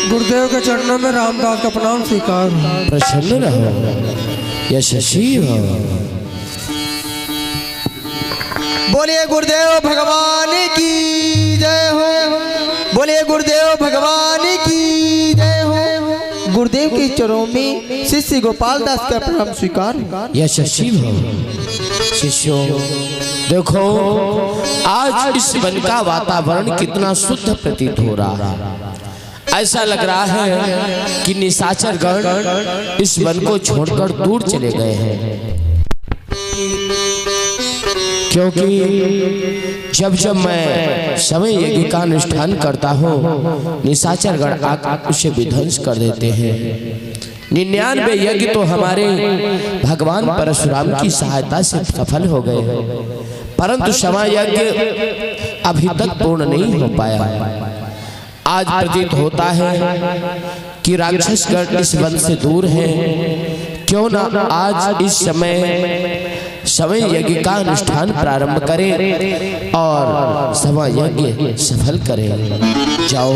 गुरुदेव के चरणों में रामदास का प्रणाम स्वीकार। प्रसन्न रहो, यशस्वी हो। बोलिए गुरुदेव भगवान की जय हो। बोलिए गुरुदेव भगवान की जय हो। गुरुदेव के चरणों में शिष्य गोपाल दास का प्रणाम स्वीकार। यशस्वी हो। शिष्यों देखो, आज इस वन का वातावरण कितना शुद्ध प्रतीत हो रहा है। ऐसा लग रहा है कि निशाचर गण इस वन को छोड़कर दूर चले गए हैं, क्योंकि जब जब मैं समय यज्ञ का अनुष्ठान करता हूँ निशाचर गण आकर उसे विध्वंस कर देते हैं। 99 यज्ञ तो हमारे भगवान परशुराम की सहायता से सफल हो गए हैं, परंतु समय यज्ञ अभी तक पूर्ण नहीं हो पाया। आज प्रतीत होता है कि राक्षसगण इस वन से दूर है। क्यों ना आज इस समय यज्ञ का अनुष्ठान प्रारंभ करें और समय यज्ञ सफल करें। जाओ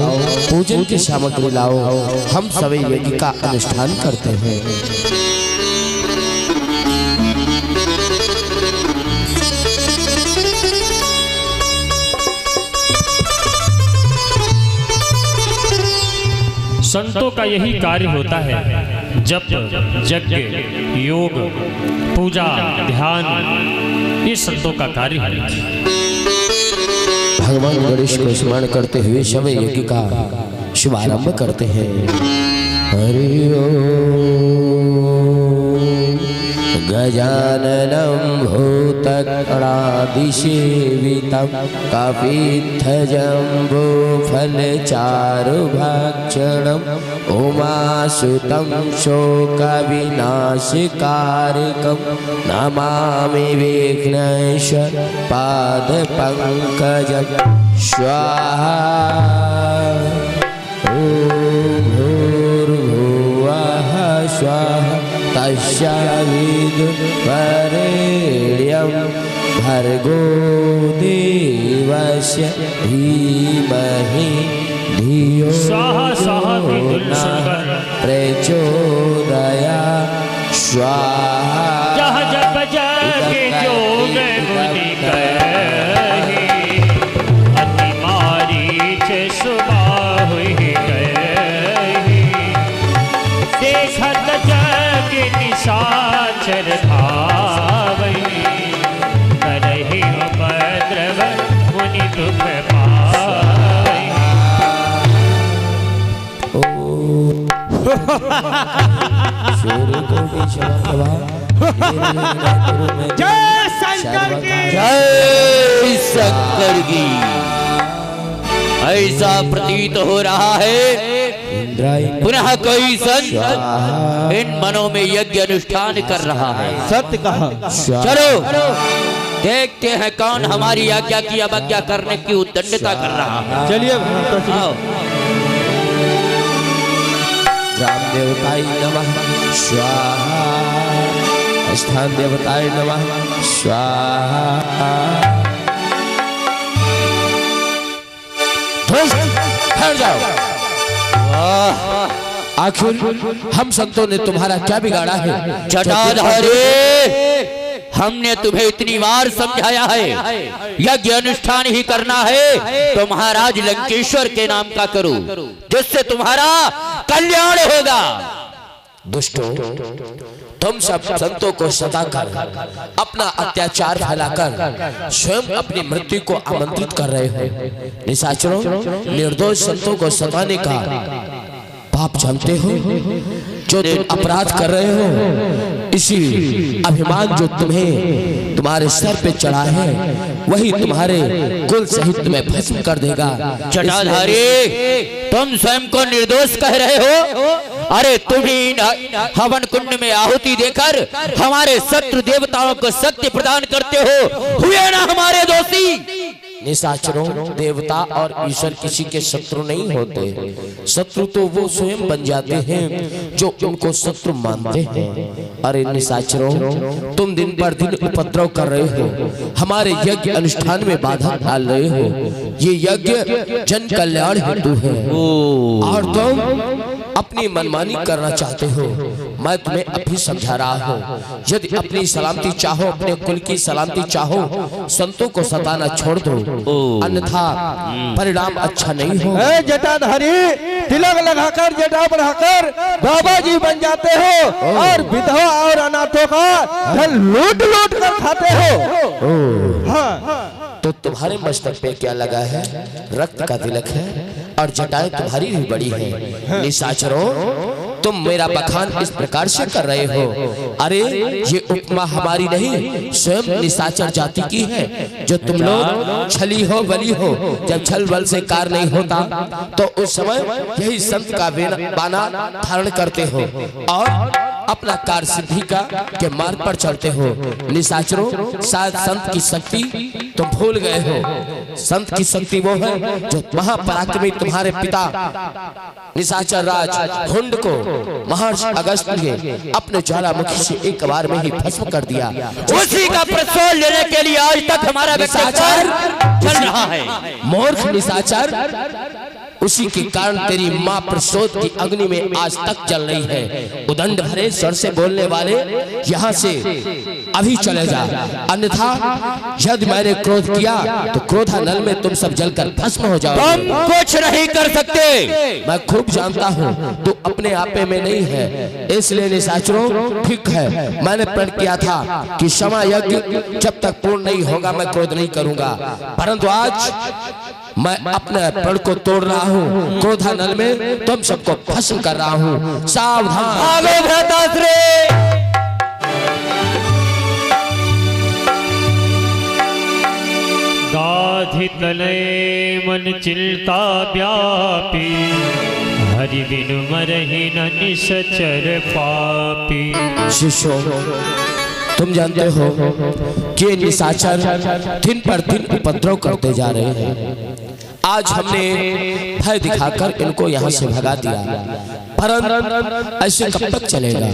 पूजन की सामग्री लाओ, हम समय यज्ञ का अनुष्ठान करते हैं। संतों का यही कार्य होता है, जप, यज्ञ, योग, पूजा, ध्यान, ये संतों का कार्य है। भगवान गणेश को स्मरण करते हुए समय यज्ञ का शुभारंभ करते हैं। हरि ओम गजाननं भूतगणाधिसेवितं कपित्थजम्बूफलचारुभक्षणम् उमासुतं शोकविनाशकारिकं नमामि विघ्नेश्वर पादपङ्कजं। स्वाहा। ॐ भूर्भुवः स्वाहा तस्याविदुर्वरेण्यं भर्गो देवस्य धीमहि धियो न प्रचोदयात्। स्वाहा। जहाँ जप जाके जोग मुनि कहे, अति मारीच सुबाहुहि कहे, देखत जग निशाचर धावहि, करहि उपद्रव मुनि दुख पावहि। जय शंकर की जय शंकर की। ऐसा प्रतीत हो रहा है पुनः कोई संत इन मनों में यज्ञ अनुष्ठान कर रहा है। सत्य कहा। चलो देखते हैं कौन हमारी आज्ञा की अवज्ञा करने की उद्दंडता कर रहा है। चलिए आओ। ग्राम देवताय नमः स्वाहा। स्थान देवताय नमः स्वाहा। हट जाओ। आखिर हम संतों ने तुम्हारा क्या बिगाड़ा है? जटाधारी, हमने तुम्हें इतनी बार समझाया है यज्ञ अनुष्ठान ही करना है तो महाराज लंकेश्वर के नाम का करो, जिससे तुम्हारा कल्याण होगा। दुष्टों, तुम सब संतों को सताकर अपना अत्याचार फैलाकर स्वयं अपनी मृत्यु को आमंत्रित कर रहे हो। निशाचरों, निर्दोष संतों को सताने का पाप जानते हो? जो तुम अपराध कर रहे हो, इसी अभिमान जो तुम्हें तुम्हारे सर पे चढ़ा है वही तुम्हारे कुल सहित तुम्हें भस्म कर देगा। जटाधारी, तुम स्वयं को निर्दोष कह रहे हो? अरे तुम ही हवन कुंड में आहुति देकर हमारे शत्रु देवताओं को शक्ति प्रदान करते हो, हुए ना हमारे दोषी। निशाचरों, देवता और ईश्वर किसी के शत्रु नहीं होते। शत्रु तो वो स्वयं बन जाते हैं जो उनको शत्रु मानते हैं। अरे निशाचरों, तुम दिन पर दिन उपद्रव कर रहे हो, हमारे यज्ञ अनुष्ठान में बाधा डाल रहे हो। ये यज्ञ जन कल्याण हेतु है और तुम अपनी मनमानी करना चाहते हो। मैं तुम्हें अभी समझा रहा हूँ, यदि अपनी सलामती चाहो, अपने कुल की सलामती चाहो, संतों को सताना छोड़ दो, अन्यथा परिणाम अच्छा नहीं हो। जटाधारी, तिलक लगाकर जटा बढ़ाकर बाबा जी बन जाते हो और विधवा और अनाथों का धन लूट लूट कर खाते हो। हाँ। तो तुम्हारे मस्तक पे क्या लगा है? रक्त का तिलक है और जटाएं तुम्हारी भी बड़ी है। निशाचरों, तुम मेरा बखान इस प्रकार से कर रहे हो। अरे ये उपमा हमारी नहीं, स्वयं निशाचर जाति की है। जो तुम लोग छली हो बली हो, जब छल बल से कार्य नहीं होता तो उस समय यही संत का बाना धारण करते हो और अपना कार्य सिद्धि का के मार्ग पर चलते हो। निशाचरों, शायद संत की शक्ति तुम भूल गए हो। संत की शक्ति वो है जो महापराक्रमी तुम्हारे पिता निशाचर राज हुंड को महर्षि अगस्त ने अपने ज्वालामुखी से एक बार में ही भस्म कर दिया। उसी का प्रतिशोध लेने के लिए आज तक हमारा निशाचर चल रहा है। मूर्ख निशाचर, उसी के कारण तेरी माँ प्रतिशोध की अग्नि में आज तक जल रही है। उदंड भरे स्वर से बोलने वाले यहाँ से अभी चले जा, अन्यथा यदि मैंने क्रोध किया तो क्रोधा नल में तुम सब जलकर भस्म हो जाओ। तुम कुछ नहीं कर सकते। मैं खूब जानता हूँ तू अपने आपे में नहीं है, इसलिए निशाचरों ठीक है, मैंने प्रण किया था कि क्षमा यज्ञ जब तक पूर्ण नहीं होगा मैं क्रोध नहीं करूंगा, परंतु आज मैं अपने प्रण को तोड़ रहा हूँ। क्रोधा नल में तुम सबको भस्म कर रहा हूँ। सावधान। आगे भ्राताश्री, गाधि तनय मन चिंता व्यापी, हरि बिनु मरहि न निशाचर पापी। शिष्यों, तुम जानते हो कि निशाचर दिन पर दिन उपद्रव करते जा रहे हैं। आज हमने भय दिखाकर इनको यहाँ से भगा दिया, परंतु ऐसे कब तक चलेगा?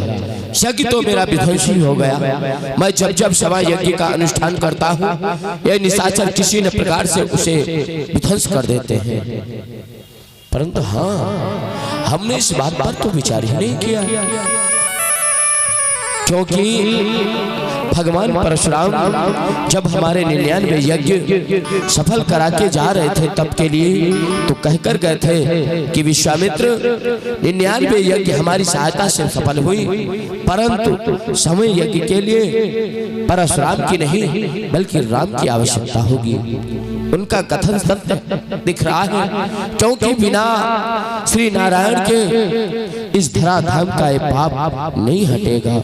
यज्ञ तो मेरा विध्वंस ही हो गया। मैं जब जब सभा यज्ञ का अनुष्ठान करता हूँ, ये निशाचर किसी न प्रकार से उसे विध्वंस कर देते हैं। परंतु हाँ, हमने इस बात पर तो विचार ही नहीं किया, क्योंकि भगवान परशुराम जब हमारे 99 यज्ञ सफल करा के जा रहे थे तब के लिए तो कहकर गए थे कि विश्वामित्र 99 यज्ञ हमारी सहायता से सफल हुई, परंतु समय यज्ञ के लिए परशुराम की नहीं बल्कि राम की आवश्यकता होगी। उनका कथन सत्य दिख रहा है, क्योंकि बिना श्री नारायण के इस धराधाम का ये पाप नहीं हटेगा।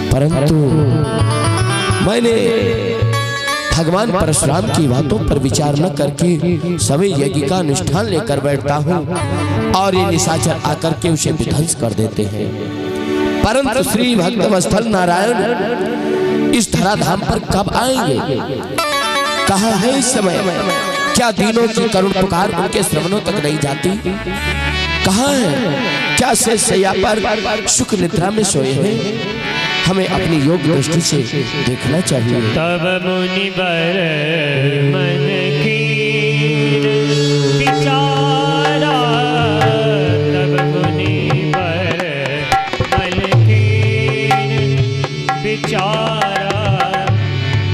परंतु मैंने भगवान परशुराम की बातों पर विचार न करके सभी यज्ञ का अनुष्ठान लेकर बैठता हूँ और ये निशाचर आकर के उसे विध्वंस कर देते हैं। परंतु श्री भक्तवत्सल नारायण इस धराधाम पर कब आएंगे? कहाँ है इस समय? क्या दीनों की करुण पुकार उनके श्रवणों तक नहीं जाती? कहाँ है? क्या से सैया पर सुख निद्रा में सोए हैं? हमें अपनी योग दृष्टि से देखना चाहिए। तब मुनि बर मन की विचारा, तब मुनि बर मन की विचारा,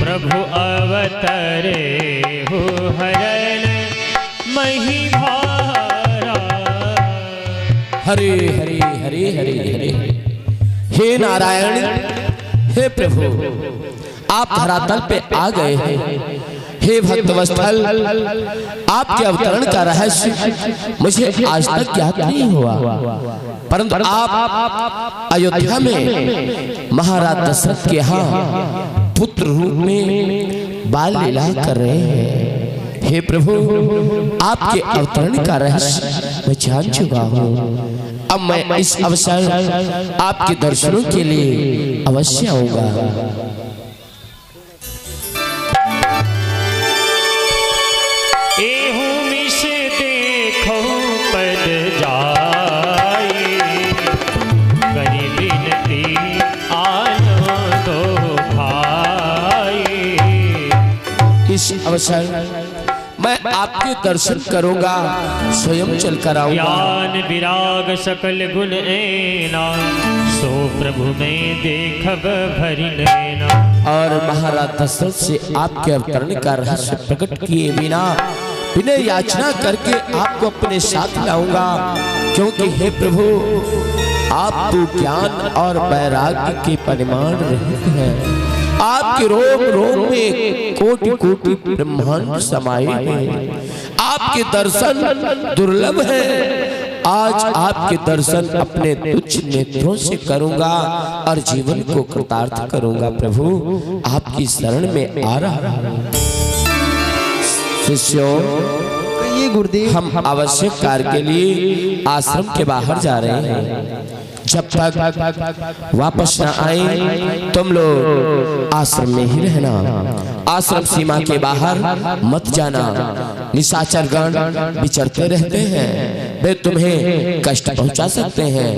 प्रभु अवतरे हो हरण महिभारा। हरे हरे हरे हरे हरे। हे नारायण, हे प्रभु, आप धरातल पे आ गए हैं। हे भक्तवत्सल, आपके अवतरण का रहस्य मुझे आज तक ज्ञात नहीं हुआ, परंतु आप अयोध्या में महाराज दशरथ के यहाँ पुत्र रूप में बाल लीला कर रहे हैं। हे प्रभु, आपके अवतरण का रहस्य मैं जान चुका हूँ। अब मैं इस अवसर आपके दर्शनों के लिए अवश्य आऊंगा। अवसर मैं आपके दर्शन करूंगा, स्वयं चल कर आऊंगा। ज्ञान विराग सकल गुण ऐना, सो प्रभु में देखब भरी नैना। और महाराज दशरथ से आपके अवतरण का रहस्य प्रकट किए बिना विनय याचना करके आपको अपने साथ लाऊंगा, क्योंकि हे प्रभु आप तो ज्ञान और वैराग्य के परिमाण रहित हैं। आपके रोम रोम में कोटि कोटि ब्रह्मांड समाये हैं। आपके दर्शन दुर्लभ हैं। आज आपके दर्शन अपने तुच्छ नेत्रों से करूंगा और जीवन को कृतार्थ करूंगा। प्रभु आपकी शरण में आ रहा हूं। शिष्यों, ये गुरुदेव हम आवश्यक कार्य के लिए आश्रम के बाहर जा रहे हैं। जब तक वापस न आए तुम लोग आश्रम में ही रहना। आश्रम सीमा के बाहर मत जाना। निशाचर गण विचरते रहते हैं, वे तुम्हें कष्ट पहुंचा सकते हैं,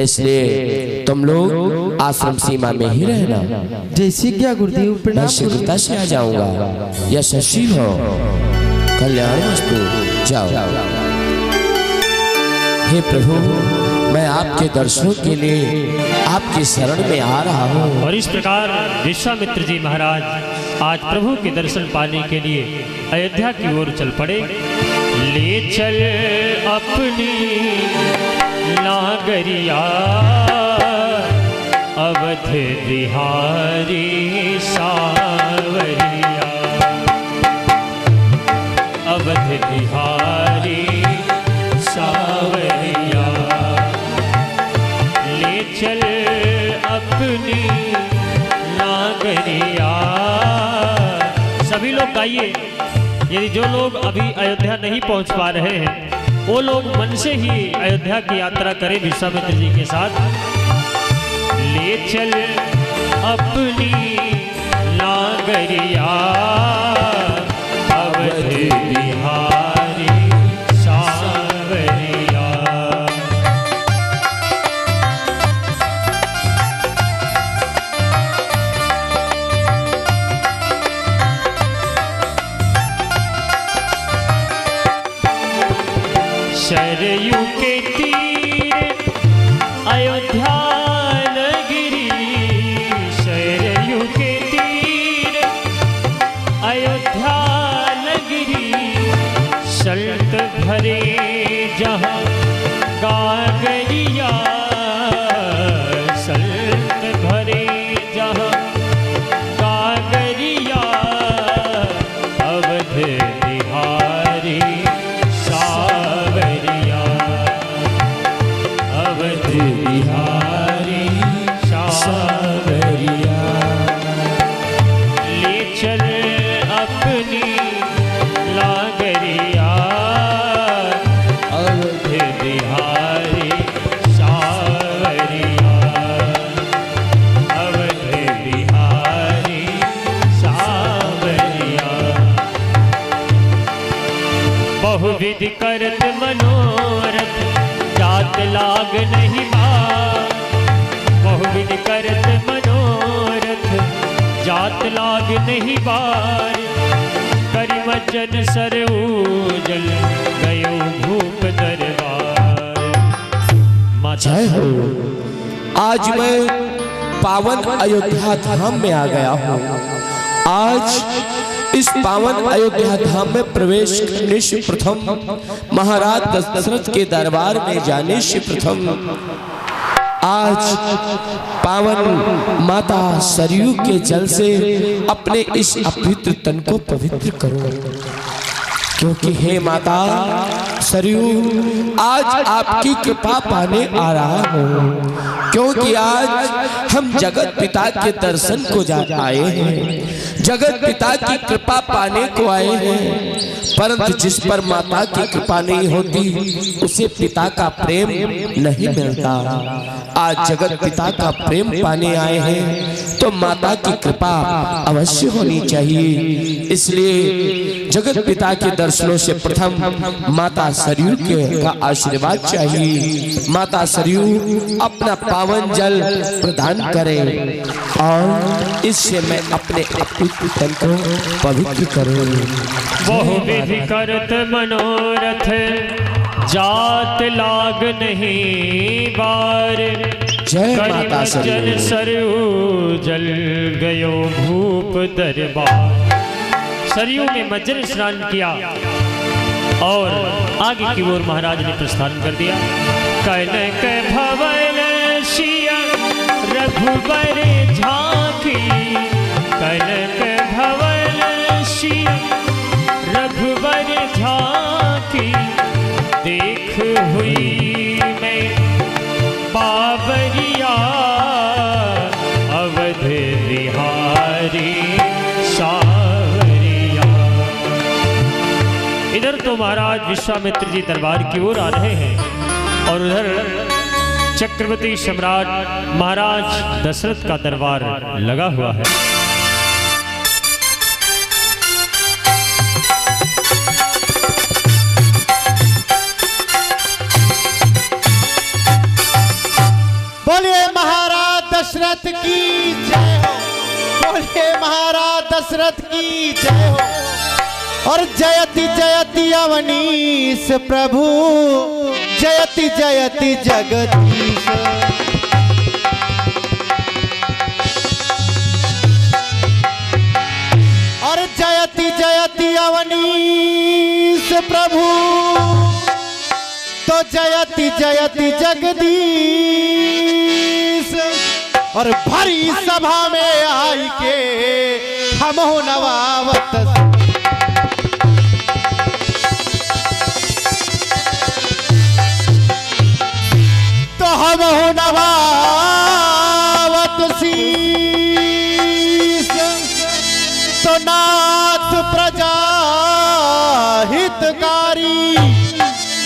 इसलिए तुम लोग आश्रम सीमा में ही रहना। जैसे क्या गुरुदेव, मैं प्रणाम। शीघ्रता से आ जाऊंगा। यशस्वी हो, कल्याणमस्तु। जाओ। हे प्रभु, मैं आपके दर्शनों के लिए आपकी शरण में आ रहा हूँ। और इस प्रकार विश्वामित्र जी महाराज आज प्रभु के दर्शन पाने के लिए अयोध्या की ओर चल पड़े। ले चल अपनी नागरिया, अवध बिहारी सावरिया, अवध बिहारी सावरिया। ले चल अपनी नागरिया। सभी लोग गाइए। यदि जो लोग अभी अयोध्या नहीं पहुंच पा रहे हैं, वो लोग मन से ही अयोध्या की यात्रा करें विश्वामित्र जी के साथ। ले चल अपनी नागरिया, अवध बिहारी सावरिया। सरयू के तीर अयोध्या नगरी, सरयू के तीर अयोध्या नगरी। सल्त भरे जहाँ कागरिया, सल्त भरे जहाँ कागरिया। अवध बिहारी सावरिया, अवध बिहारी सावरिया। ले चल अपनी नागरिया, अवध बिहारी सावरिया, अवध बिहारी सावरिया। बहुविधि करत मनोरथ, जात लाग नहीं बार। बहुविधि करत मनोरथ, जात लाग नहीं बार। करिमचन सर ऊजल, गयो भूप दरबार। जय हो। आज मैं पावन अयोध्या धाम में आ गया हूँ। आज इस पावन अयोध्या धाम में प्रवेश करने से प्रथम, महाराज दशरथ के दरबार में जाने से प्रथम, आज पावन माता सरयू के जल से अपने इस अपवित्र तन को पवित्र करो। क्योंकि हे माता सरयू, आज आपकी कृपा पाने आ रहा हूँ। क्योंकि आज हम जगत पिता के दर्शन को जा आए हैं, जगत पिता की कृपा पाने को आए हैं। परंतु जिस पर माता की कृपा नहीं होती उसे पिता का प्रेम नहीं मिलता। आज जगत पिता का प्रेम पाने आए हैं तो माता की कृपा अवश्य होनी चाहिए। इसलिए जगत पिता के दर्शनों से प्रथम माता सरयू के का आशीर्वाद चाहिए। माता सरयू अपना पावन जल प्रदान करें और इससे मैं अपने तन को पवित्र करूं। बहु विधि करत मनोरथ जात लाग नहीं बार। जय माता जन सरयू जल गयो भूप दरबार। सरयू में मज्जन स्नान किया और आगे की ओर महाराज ने प्रस्थान कर दिया। कनक भवन शिया रघुबर झांकी। कनक भवन शिया रघुबर झांकी। देख हुई मैं बाबरिया अवध बिहारी सावरिया। इधर तो महाराज विश्वामित्र जी दरबार की ओर आ रहे हैं और उधर चक्रवर्ती सम्राट महाराज दशरथ का दरबार लगा हुआ है। बोलिए महाराज दशरथ की जय हो। बोलिए महाराज दशरथ की जय हो। और जयति जयति अवनीश प्रभु जयति जयति जगदीश। और जयति जयति अवनीश प्रभु तो जयति जयति जगदीश। और भरी सभा में आई के हम नवावत। तो हम नवावत शीस। तो नाथ प्रजा हितकारी।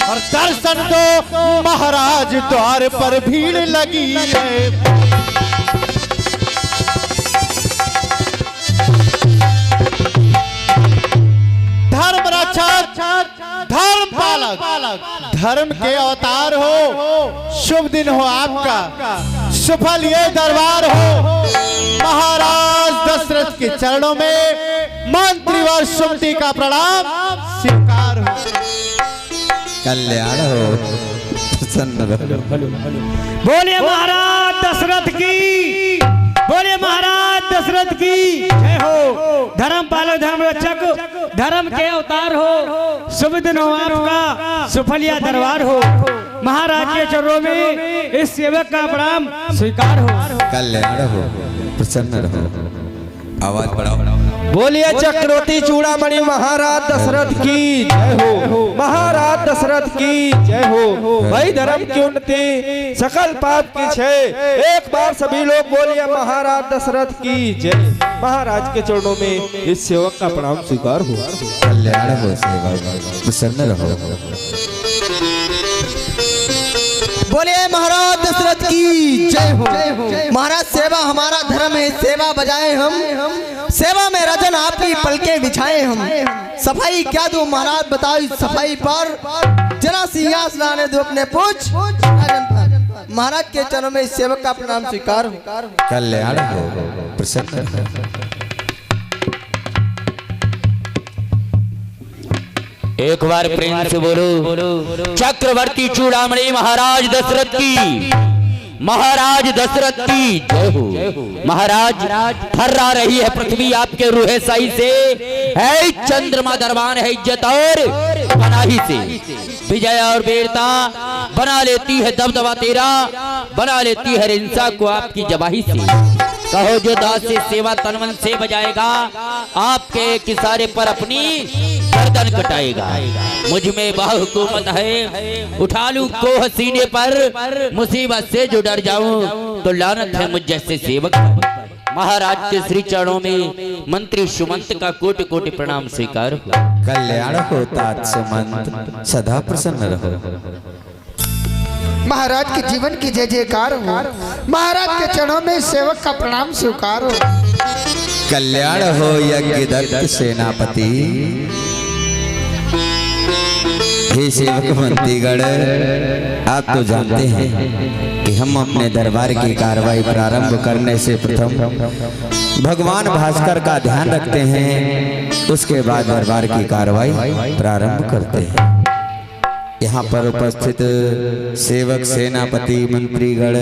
और दर्शन दो महाराज द्वार पर भीड़ लगी है। धर्म रक्षक धर्म पालक धर्म के अवतार हो। शुभ दिन हो आपका सफल ये दरबार हो। महाराज दशरथ के चरणों में मंत्री और सुमति का प्रणाम स्वीकार हो। कल्याण हो प्रसन्न रहो। बोलिए महाराज दशरथ की। बोलिए महाराज दशरथ की जय हो। धर्म पालक धर्म रक्षक धर्म के अवतार हो। शुभ दिन हो आपका सफल यह दरबार हो। महाराज के चरणों में इस सेवक का प्रणाम स्वीकार हो। कल्याण हो प्रसन्न रहो। आवाज बढ़ाओ। बोलिए चक्रवर्ती चूड़ामणि महाराज दशरथ की जय हो। महाराज दशरथ की जय हो। भाई धर्म की उन्नति सकल पाप की क्षय। एक बार सभी लोग बोलिए महाराज दशरथ की जय। महाराज के चरणों में इस सेवक का प्रणाम स्वीकार हो। कल्याण हो सेवक प्रसन्न रहो। बोलिए महाराज दशरथ की जय हो। महाराज सेवा हमारा धर्म है। सेवा बजाए हम सेवा में रजन आपकी पलके बिछाए हम। सफाई क्या दो महाराज बताओ। सफाई पर जरा सिंहासन आने दो अपने पूछ। महाराज के चरणों में इस सेवक का प्रणाम स्वीकार हो। कल्याण हो प्रसन्न रहो। एक बार प्रेम से बोलो। चक्रवर्ती चूड़ामणि महाराज दशरथ की। महाराज दशरथ की जय हो। महाराज थर्रा रही है पृथ्वी आपके रूहे साई से। है चंद्रमा दरबान है इज्जत और पनाही से। विजय और वीरता बना लेती है दबदबा तेरा। बना लेती है हिंसा को आपकी जबाही से। कहो जो दास से सेवा तनमन से बजाएगा आपके किसारे पर अपनी गर्दन कटाएगा। मुझ में बाहुकूमत है उठा लूं कोह सीने पर। मुसीबत से जो डर जाऊं तो लानत है मुझ जैसे सेवक पर। महाराज के श्री चरणों में मंत्री सुमंत का कोटि कोटि प्रणाम स्वीकार हो। कल्याण हो तात सुमंत, सदा प्रसन्न रहो। महाराज के जीवन की जय जयकार हो। महाराज के चरणों में सेवक का प्रणाम स्वीकार हो। कल्याण हो यज्ञ दत्त सेनापति। हे सेवक मंत्रीगण, आप तो जानते हैं कि हम अपने दरबार की कार्रवाई प्रारंभ करने से प्रथम भगवान भास्कर का ध्यान रखते हैं, उसके बाद दरबार की कार्रवाई प्रारंभ करते हैं। यहाँ पर उपस्थित सेवक, सेनापति, मंत्रीगण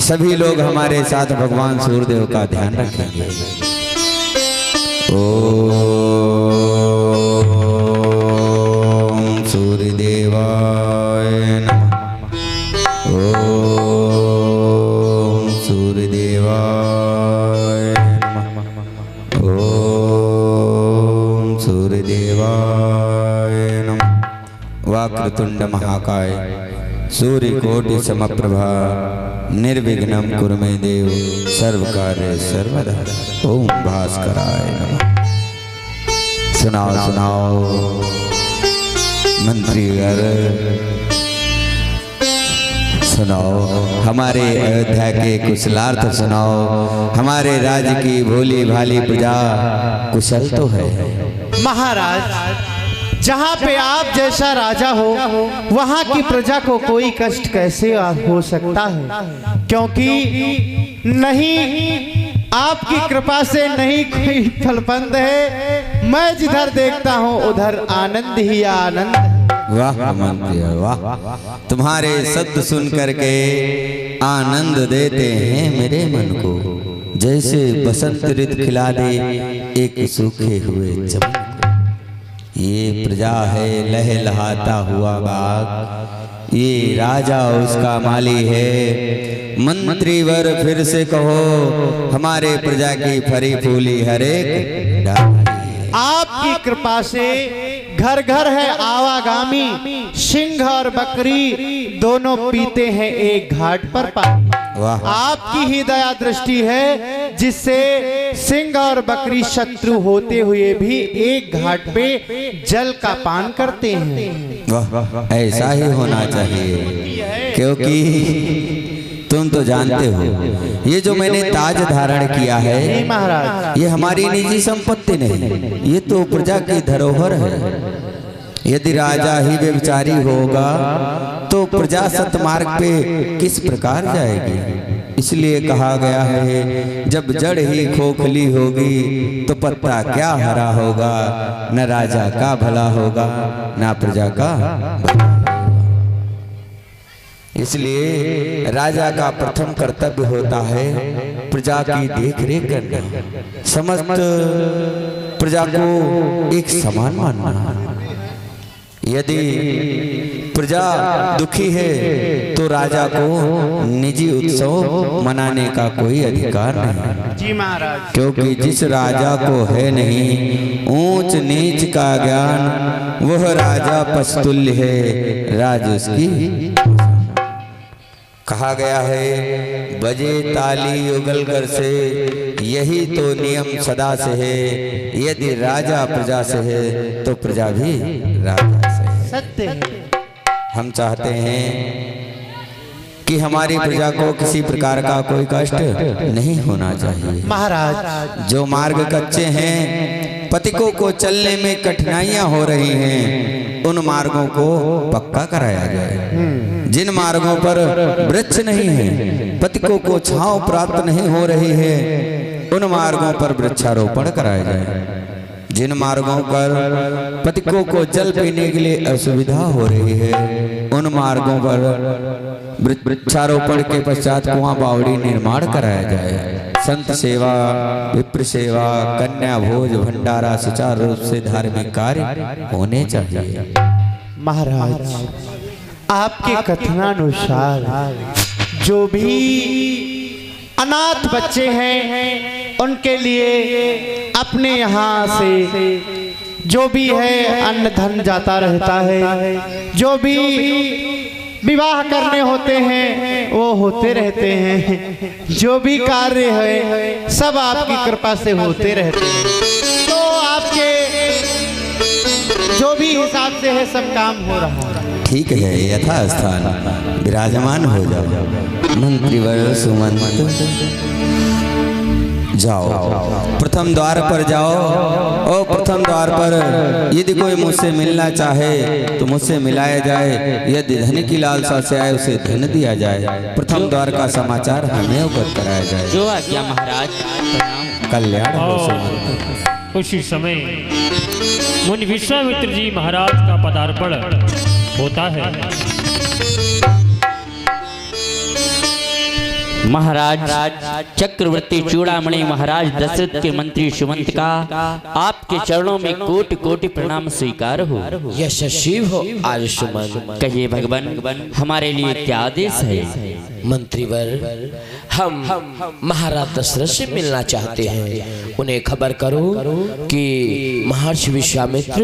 सभी लोग हमारे साथ भगवान सूर्यदेव का ध्यान रखेंगे। ओम सूर्यदेवाय नमः। ओम सूर्यदेवाय नमः। ओम सूर्यदेवाय नमः। वक्रतुंड महाकाय सूर्यकोटि समप्रभा निर्विघ्नं कुरु मे देव सर्वकार्य सर्वदा। ओम भास्कराय नमः। सुनाओ सुनाओ मंत्रीगण, सुनाओ हमारे अयोध्या के कुशलार्थ सुनाओ। हमारे राज्य की भोली भाली प्रजा कुशल तो है। महाराज, जहाँ पे आप जैसा राजा हो वहाँ की प्रजा को कोई कष्ट कैसे हो सकता है, क्योंकि नहीं आपकी कृपा से नहीं कोई फलबंद है। मैं जिधर देखता हूँ उधर आनंद ही आनंद। वाह मंत्री वाह, तुम्हारे शब्द सुन करके आनंद देते हैं मेरे मन को, जैसे बसंत ऋतु खिला दे एक सूखे हुए चमन को। ये प्रजा है लहलहाता हुआ बाग, ये राजा उसका माली है। मंत्रीवर फिर से कहो, हमारे प्रजा की फरी फूली हरेक डाली। आपकी कृपा से घर घर है आवागामी, सिंह और बकरी दोनों पीते हैं एक घाट पर पानी। आपकी ही दया दृष्टि है जिससे सिंह और बकरी शत्रु होते हुए भी एक घाट पे जल का पान करते हैं। वाह, ऐसा ही होना चाहिए, क्योंकि तुम तो जानते हो ये जो मैंने ताज धारण किया है महाराज, ये हमारी निजी संपत्ति नहीं, ये तो प्रजा की धरोहर है। यदि राजा ही व्यभिचारी होगा तो प्रजा सतमार्ग पे किस प्रकार जाएगी। इसलिए कहा गया है, जब जड़ ही खोखली होगी तो पत्ता क्या हरा होगा। न राजा का भला होगा न प्रजा का भला। इसलिए राजा का प्रथम कर्तव्य होता है प्रजा की देख रेख करना, समस्त प्रजा को एक समान मानना। यदि प्रजा दुखी है तो राजा को निजी उत्सव मनाने का कोई अधिकार नहीं। जी महाराज, क्योंकि जिस राजा को है नहीं ऊंच नीच का ज्ञान, वह राजा पस्तुल्य है, राज उसकी। कहा गया है, बजे ताली युगलगर से, यही तो नियम सदा से है। यदि राजा प्रजा से है तो प्रजा भी राजा से है। सत्य है। हम चाहते हैं कि हमारी प्रजा को किसी प्रकार का कोई कष्ट नहीं होना चाहिए। महाराज, जो मार्ग कच्चे हैं, पथिकों को चलने में कठिनाइयां हो रही हैं, उन मार्गों को पक्का कराया जाए। जिन मार्गों पर वृक्ष नहीं है, पथिकों को छांव प्राप्त नहीं हो रही है, उन मार्गों पर वृक्षारोपण कराया जाए। जिन मार्गों पर पथिकों को जल पीने के लिए असुविधा हो रही है, उन मार्गों पर वृक्षारोपण के पश्चात कुआं बावड़ी निर्माण कराया जाए। संत सेवा, विप्र सेवा, कन्या भोज भंडारा सुचारू रूप से धार्मिक कार्य होने चाहिए। महाराज, आपके कथनानुसार जो भी अनाथ बच्चे हैं उनके लिए अपने यहाँ से जो भी है अन्न धन जाता रहता है। जो भी विवाह करने होते हैं वो होते रहते हैं, जो भी कार्य है सब आपकी कृपा से होते रहते हैं। तो आपके जो भी हिसाब से है सब काम हो रहा है। ठीक है, यथा स्थान विराजमान हो जाओ। मंत्रीवर सुमंत जाओ, प्रथम द्वार पर जाओ और प्रथम द्वार पर यदि कोई मुझसे मिलना चाहे तो मुझसे मिलाया जाए, यदि धन की लालसा से आए उसे धन दिया जाए। प्रथम द्वार का समाचार हमें अवगत कराया जाए। जो आज्ञा महाराज। कल्याण हो सुमंत। उसी समय मुनि विश्वामित्र जी महाराज का पदार्पण होता है। महाराज चक्रवर्ती चूड़ामणि महाराज दशरथ के मंत्री सुमंत का आपके चरणों में कोटि कोटि प्रणाम स्वीकार हो। यशस्वी हो आज सुमंत। कहिए भगवान, हमारे लिए क्या आदेश है? मंत्रीवर, हम महाराज दशरथ से मिलना चाहते हैं। उन्हें खबर करो कि महर्षि विश्वामित्र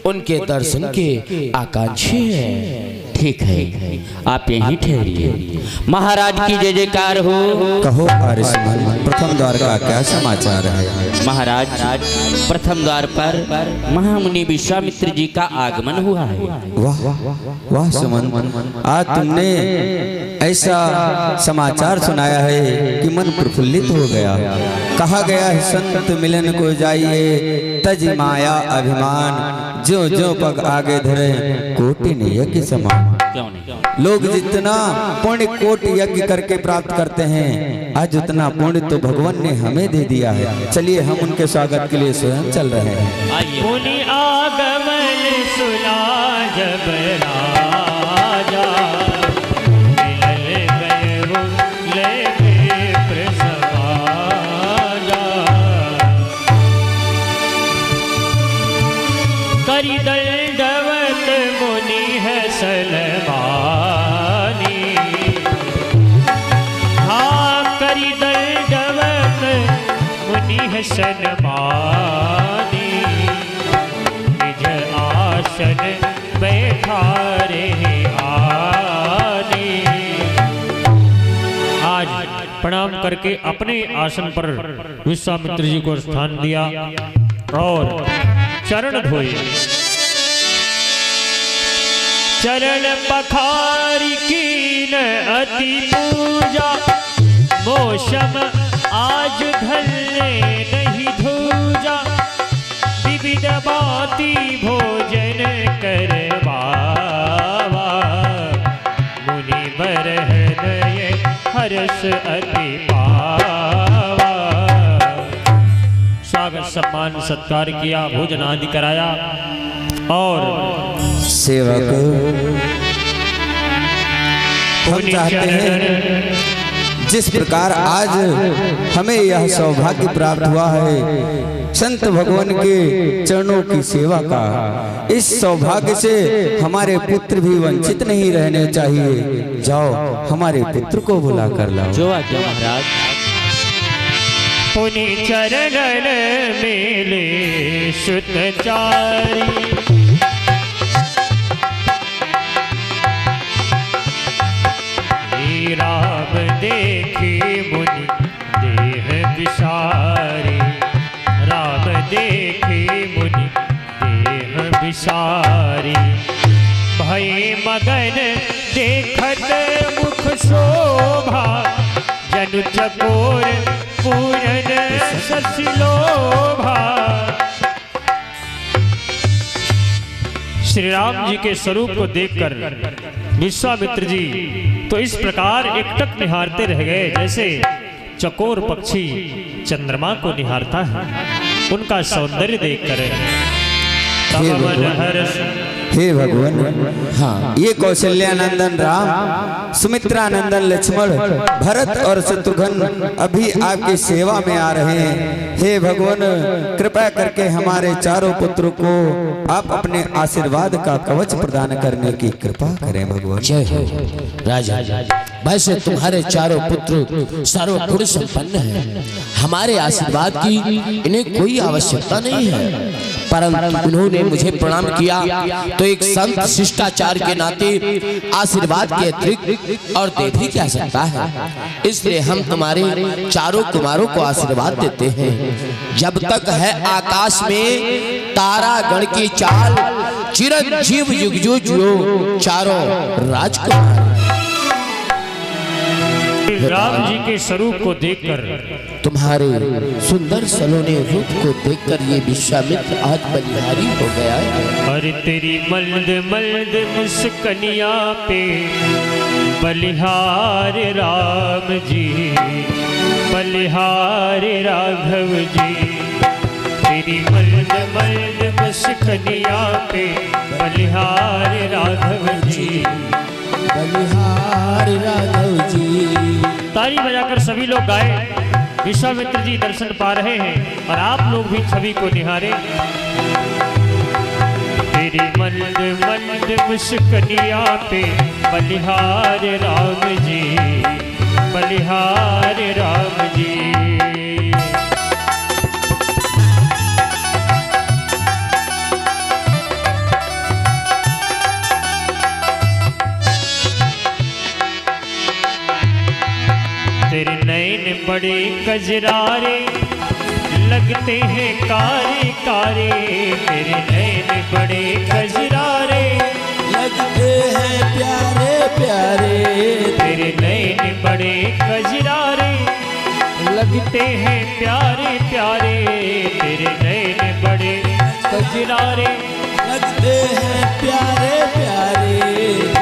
उनके दर्शन के आकांक्षी हैं। ठीक है, आप यहीं ठहरिए। महाराज की जय जयकार हो। कहो आर्यमान, प्रथम द्वार का क्या समाचार है? महाराज प्रथम द्वार पर महामुनि विश्वामित्र जी का आगमन हुआ है। वाह वाह सुमंत, आज तुमने ऐसा समाचार सुनाया है कि मन प्रफुल्लित हो गया। कहा गया है संत मिलन को जाइए, तज माया अभिमान, जो जो पग आगे धरे कोटि यज्ञ समान। लोग जितना पुण्य कोटि यज्ञ करके प्राप्त करते हैं, आज उतना पुण्य तो भगवान ने हमें दे दिया है। चलिए हम उनके स्वागत के लिए स्वयं चल रहे हैं। मुनि आगमन सुना जब राजा, मिलन गए वो लेके प्रसवाजा, करी दंडवत मुनि है सलमानी। हाँ करी दंडवत मुनि है सलमानी, निज आसन बैठा रहे आनी। आज प्रणाम करके अपने आसन पर विश्वामित्र जी को स्थान दिया और चरण धोए। चरण पखारी कीन अति पूजा, मौसम आज धरने नहीं धूजा। विविध बाती भोजन करवावा, मुनि बर हृदय हर्ष अति पावा। स्वागत सम्मान सत्कार किया, भोजन आदि कराया और सेवक हम चाहते हैं जिस प्रकार आज हमें यह सौभाग्य प्राप्त हुआ है संत भगवान के चरणों की सेवा का, इस सौभाग्य से हमारे पुत्र भी वंचित नहीं रहने चाहिए। जाओ हमारे पुत्र को बुला कर लाओ। जो आज्ञा महाराज। पुनि चरणन मेले सुतचारी, राम देखी मुनि देह विसारी। राम देखी मुनि देह विसारी, भय मगन देखत मुख शोभा। जनु चकोर पूरन ससिलोभा। श्री राम जी के स्वरूप को देखकर विश्वामित्र जी तो इस प्रकार एकटक निहारते रह गए, जैसे चकोर पक्षी चंद्रमा को निहारता है। उनका सौंदर्य देखकर हे भगवान, हाँ ये कौशल्यानंदन राम, सुमित्रानंदन लक्ष्मण, भरत और शत्रुघ्न अभी आपकी सेवा में आ रहे हैं। हे भगवान, कृपया करके हमारे चारों पुत्रों को आप अपने आशीर्वाद का कवच प्रदान करने की कृपा करें भगवान। जय हो राजा। वैसे तुम्हारे चारों पुत्र सर्वगुण संपन्न हैं, हमारे आशीर्वाद की इन्हें कोई आवश्यकता नहीं है, परंतु उन्होंने मुझे प्रणाम किया तो एक संत शिष्टाचार के नाते आशीर्वाद के अतिरिक्त और दे भी क्या सकता है। इसलिए हम तुम्हारे चारों कुमारों को आशीर्वाद देते हैं। जब तक है आकाश में तारागण की चाल, चिरंजीव युग चारों राजकुमार। राम जी के स्वरूप को देखकर, तुम्हारे सुंदर सलोने रूप को देखकर ये विश्वामित्र आज बलिहारी हो गया है। अरे तेरी मल्द मल्द मुस्कनिया पे बलिहार राम जी, बलिहार राघव जी। तेरी मल्द मल्द मुस्कनिया पे बलिहार राघव जी, बलिहार राघव जी। ताली बजाकर सभी लोग गाए। विश्वामित्र जी दर्शन पा रहे हैं और आप लोग भी छवि को निहारे। तेरी मल्द मल्द मुस्कनिया पे बलिहार राम जी, बलिहार राम जी। तेरे नैन बड़े कजरारे लगते हैं कारे कारे। तेरे नैन बड़े कजरारे लगते हैं प्यारे प्यारे। तेरे नैन बड़े कजरारे लगते हैं प्यारे प्यारे। तेरे नैन बड़े कजरारे लगते हैं प्यारे प्यारे।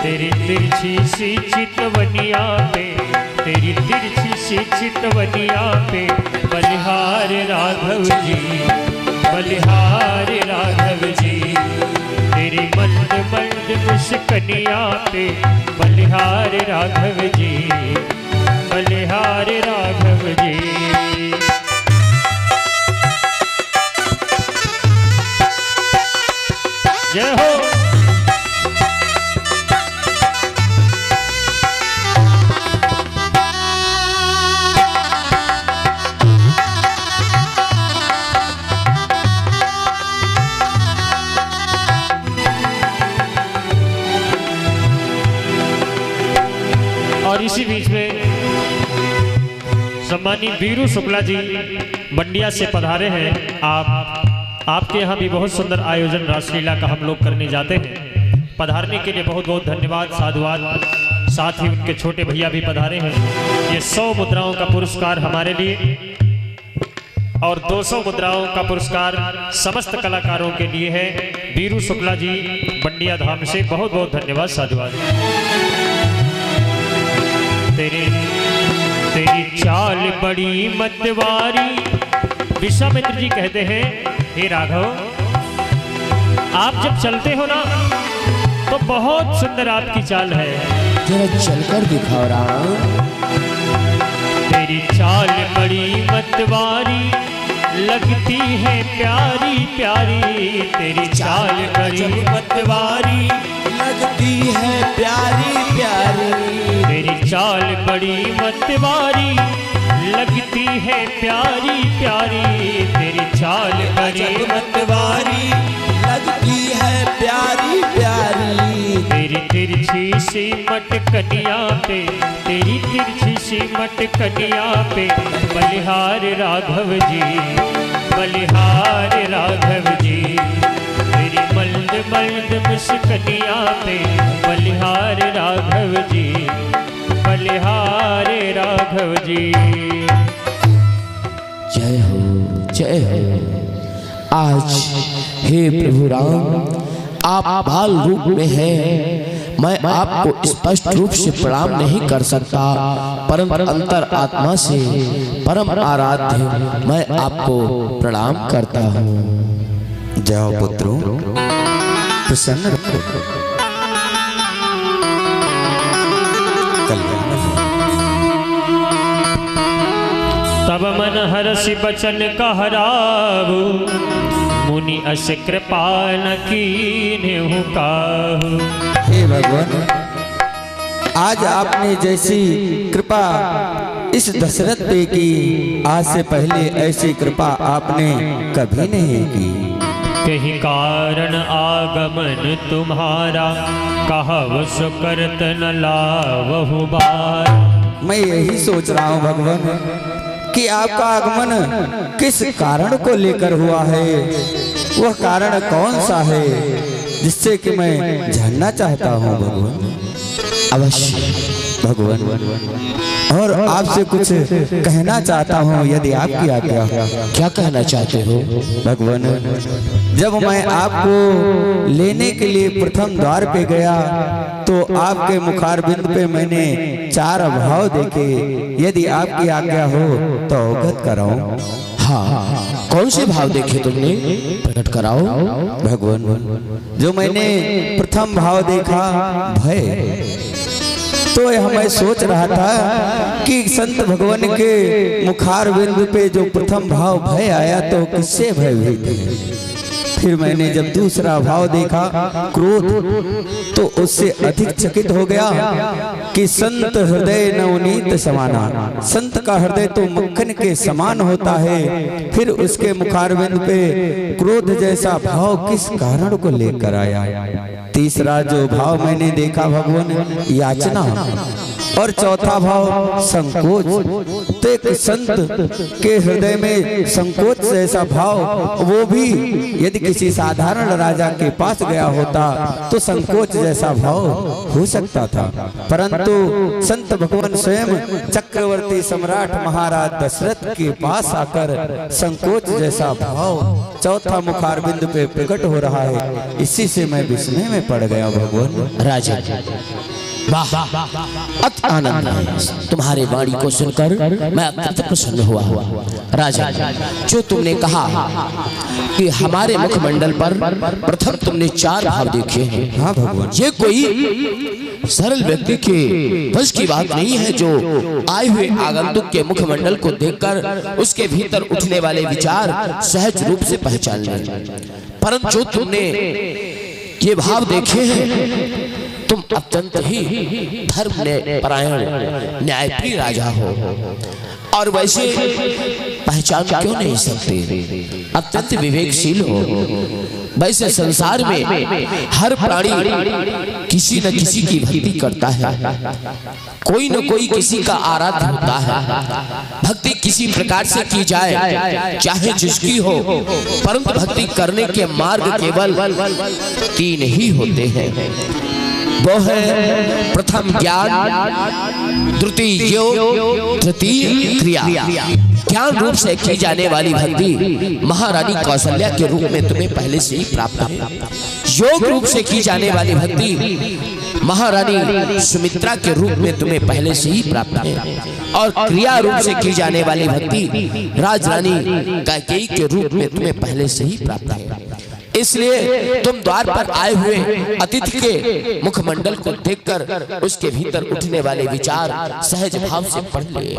तेरी तिरछी सी चितवनिया पे, तेरी तिरछी सी चितवनिया पे बलिहार राघव जी, बलिहार राघव जी। तेरी मल्द मल्द मुस्कनिया पे बलिहार राघव जी, बलिहार राघव जी। जय हो। और इसी बीच में सम्मानी वीरू शुक्ला जी बंडिया से पधारे हैं। आपके यहाँ भी बहुत सुंदर आयोजन रासलीला का हम लोग करने जाते हैं। पधारने के लिए बहुत बहुत धन्यवाद, साधुवाद। साथ ही उनके छोटे भैया भी पधारे हैं। ये 100 मुद्राओं का पुरस्कार हमारे लिए और 200 मुद्राओं का पुरस्कार समस्त कलाकारों के लिए है। वीरू शुक्ला जी बंडिया धाम से बहुत बहुत धन्यवाद, साधुवाद। तेरी चाल बड़ी मतवारी। विश्वामित्र जी कहते हैं, हे राघव, आप जब चलते हो ना तो बहुत सुंदर आपकी चाल है। जरा चलकर दिखाओ राम। तेरी चाल बड़ी मतवारी लगती है प्यारी प्यारी। तेरी चाल बड़ी मतवारी लगती है प्यारी प्यारी। तेरी चाल बड़ी मतवारी लगती है प्यारी प्यारी। तेरी चाल बड़ी मतवारी लगती है प्यारी प्यारी। तेरी तिरछी सी मटकनिया पे, तेरी तिरछी सी मटकनिया पे बलिहार राघव जी, बलिहार राघव जी। तेरी मल्द मल्द मुस्कनिया पे बलिहार राघव जी, बलिहार राघव जी। जय हो जय हो। आज हे प्रभु राम, आप बाल रूप में हैं। मैं आपको स्पष्ट रूप से प्रणाम नहीं कर सकता, परंतु अंतर आत्मा से परम आराध्य मैं आपको प्रणाम करता हूँ। जाओ पुत्रों, प्रसन्न रखो। तब मन हरसि बचन कहरावु, मुनि अस कृपा न कीन्हु काहू। हे भगवान, आज आपने जैसी कृपा इस दशरथ पे की, आज से पहले ऐसी कृपा आपने कभी नहीं की। कहीं कारण आगमन तुम्हारा, कहव सो करत न लावहु बार। मैं यही सोच रहा हूँ भगवान कि आपका आगमन किस कारण को लेकर हुआ है, वह कारण कौन सा है जिससे कि मैं जानना चाहता हूँ भगवान। अवश्य भगवान और आपसे कुछ कहना चाहता हूँ यदि आपकी आज्ञा हो। क्या कहना चाहते हो भगवान? जब मैं आपको लेने के लिए प्रथम द्वार पे गया तो आपके मुखारबिंद पे मैंने 4 भाव देखे, यदि आपकी आज्ञा हो तो अवगत कराओ। हाँ, कौन से भाव देखे तुमने, प्रकट कराओ भगवान। जो मैंने प्रथम भाव देखा भय, तो मैं सोच रहा था कि संत भगवान के मुखारबिंद पे जो प्रथम भाव भय आया तो किससे भयभीत है। फिर मैंने जब दूसरा भाव देखा क्रोध, तो उससे अधिक चकित हो गया कि संत हृदय नवनीत समाना, संत का हृदय तो मक्खन के समान होता है। फिर उसके मुखारबिंद पे क्रोध जैसा भाव किस कारण को लेकर आया। तीसरा जो भाव मैंने देखा भगवान याचना, और चौथा भाव संकोच। तो एक संत के हृदय में संकोच जैसा भाव, वो भी यदि किसी साधारण राजा के पास गया होता तो संकोच जैसा भाव हो सकता था, परंतु संत भगवान स्वयं चक्रवर्ती सम्राट महाराज दशरथ के पास आकर संकोच जैसा भाव चौथा मुखारबिंद पे प्रकट हो रहा है। इसी से मैं विस्मय में पड़ गया भगवान। राजा वाह, अति आनंद है तुम्हारे वाणी को सुनकर, मैं अत्यंत प्रसन्न हुआ। राजा, जो तुमने कहा कि हमारे मुखमंडल पर प्रथम तुमने 4 भाव देखे हैं, हाँ भगवान, ये कोई सरल व्यक्ति के बस की बात नहीं है जो आए हुए आगंतुक के मुखमंडल को देखकर उसके भीतर उठने वाले विचार सहज रूप से पहचान ले। परंतु जो तुमने ये भाव देखे हैं, तुम अत्यंत ही धर्म परायण न्यायप्रिय राजा हो, और वैसे पहचान क्यों नहीं सकते, अत्यंत विवेकशील हो। वैसे संसार में हर प्राणी किसी न किसी की भक्ति करता है, कोई न कोई किसी का आराध्य होता है। भक्ति किसी प्रकार से की जाए चाहे जिसकी हो, परंतु भक्ति करने के मार्ग केवल 3 ही होते हैं। वो है प्रथम ज्ञान, द्वितीय योग, तृतीय क्रिया। ज्ञान रूप से की जाने वाली भक्ति महारानी कौशल्या के रूप में तुम्हें पहले से ही प्राप्त है। योग रूप से की जाने वाली भक्ति महारानी सुमित्रा के रूप में तुम्हें पहले से ही प्राप्त है, और क्रिया रूप से की जाने वाली भक्ति राजरानी कैकेयी के रूप में तुम्हें पहले से ही प्राप्त है। इसलिए तुम द्वार पर आए हुए अतिथि के मुखमंडल को देखकर उसके भीतर उठने वाले विचार सहज भाव से पढ़ ले।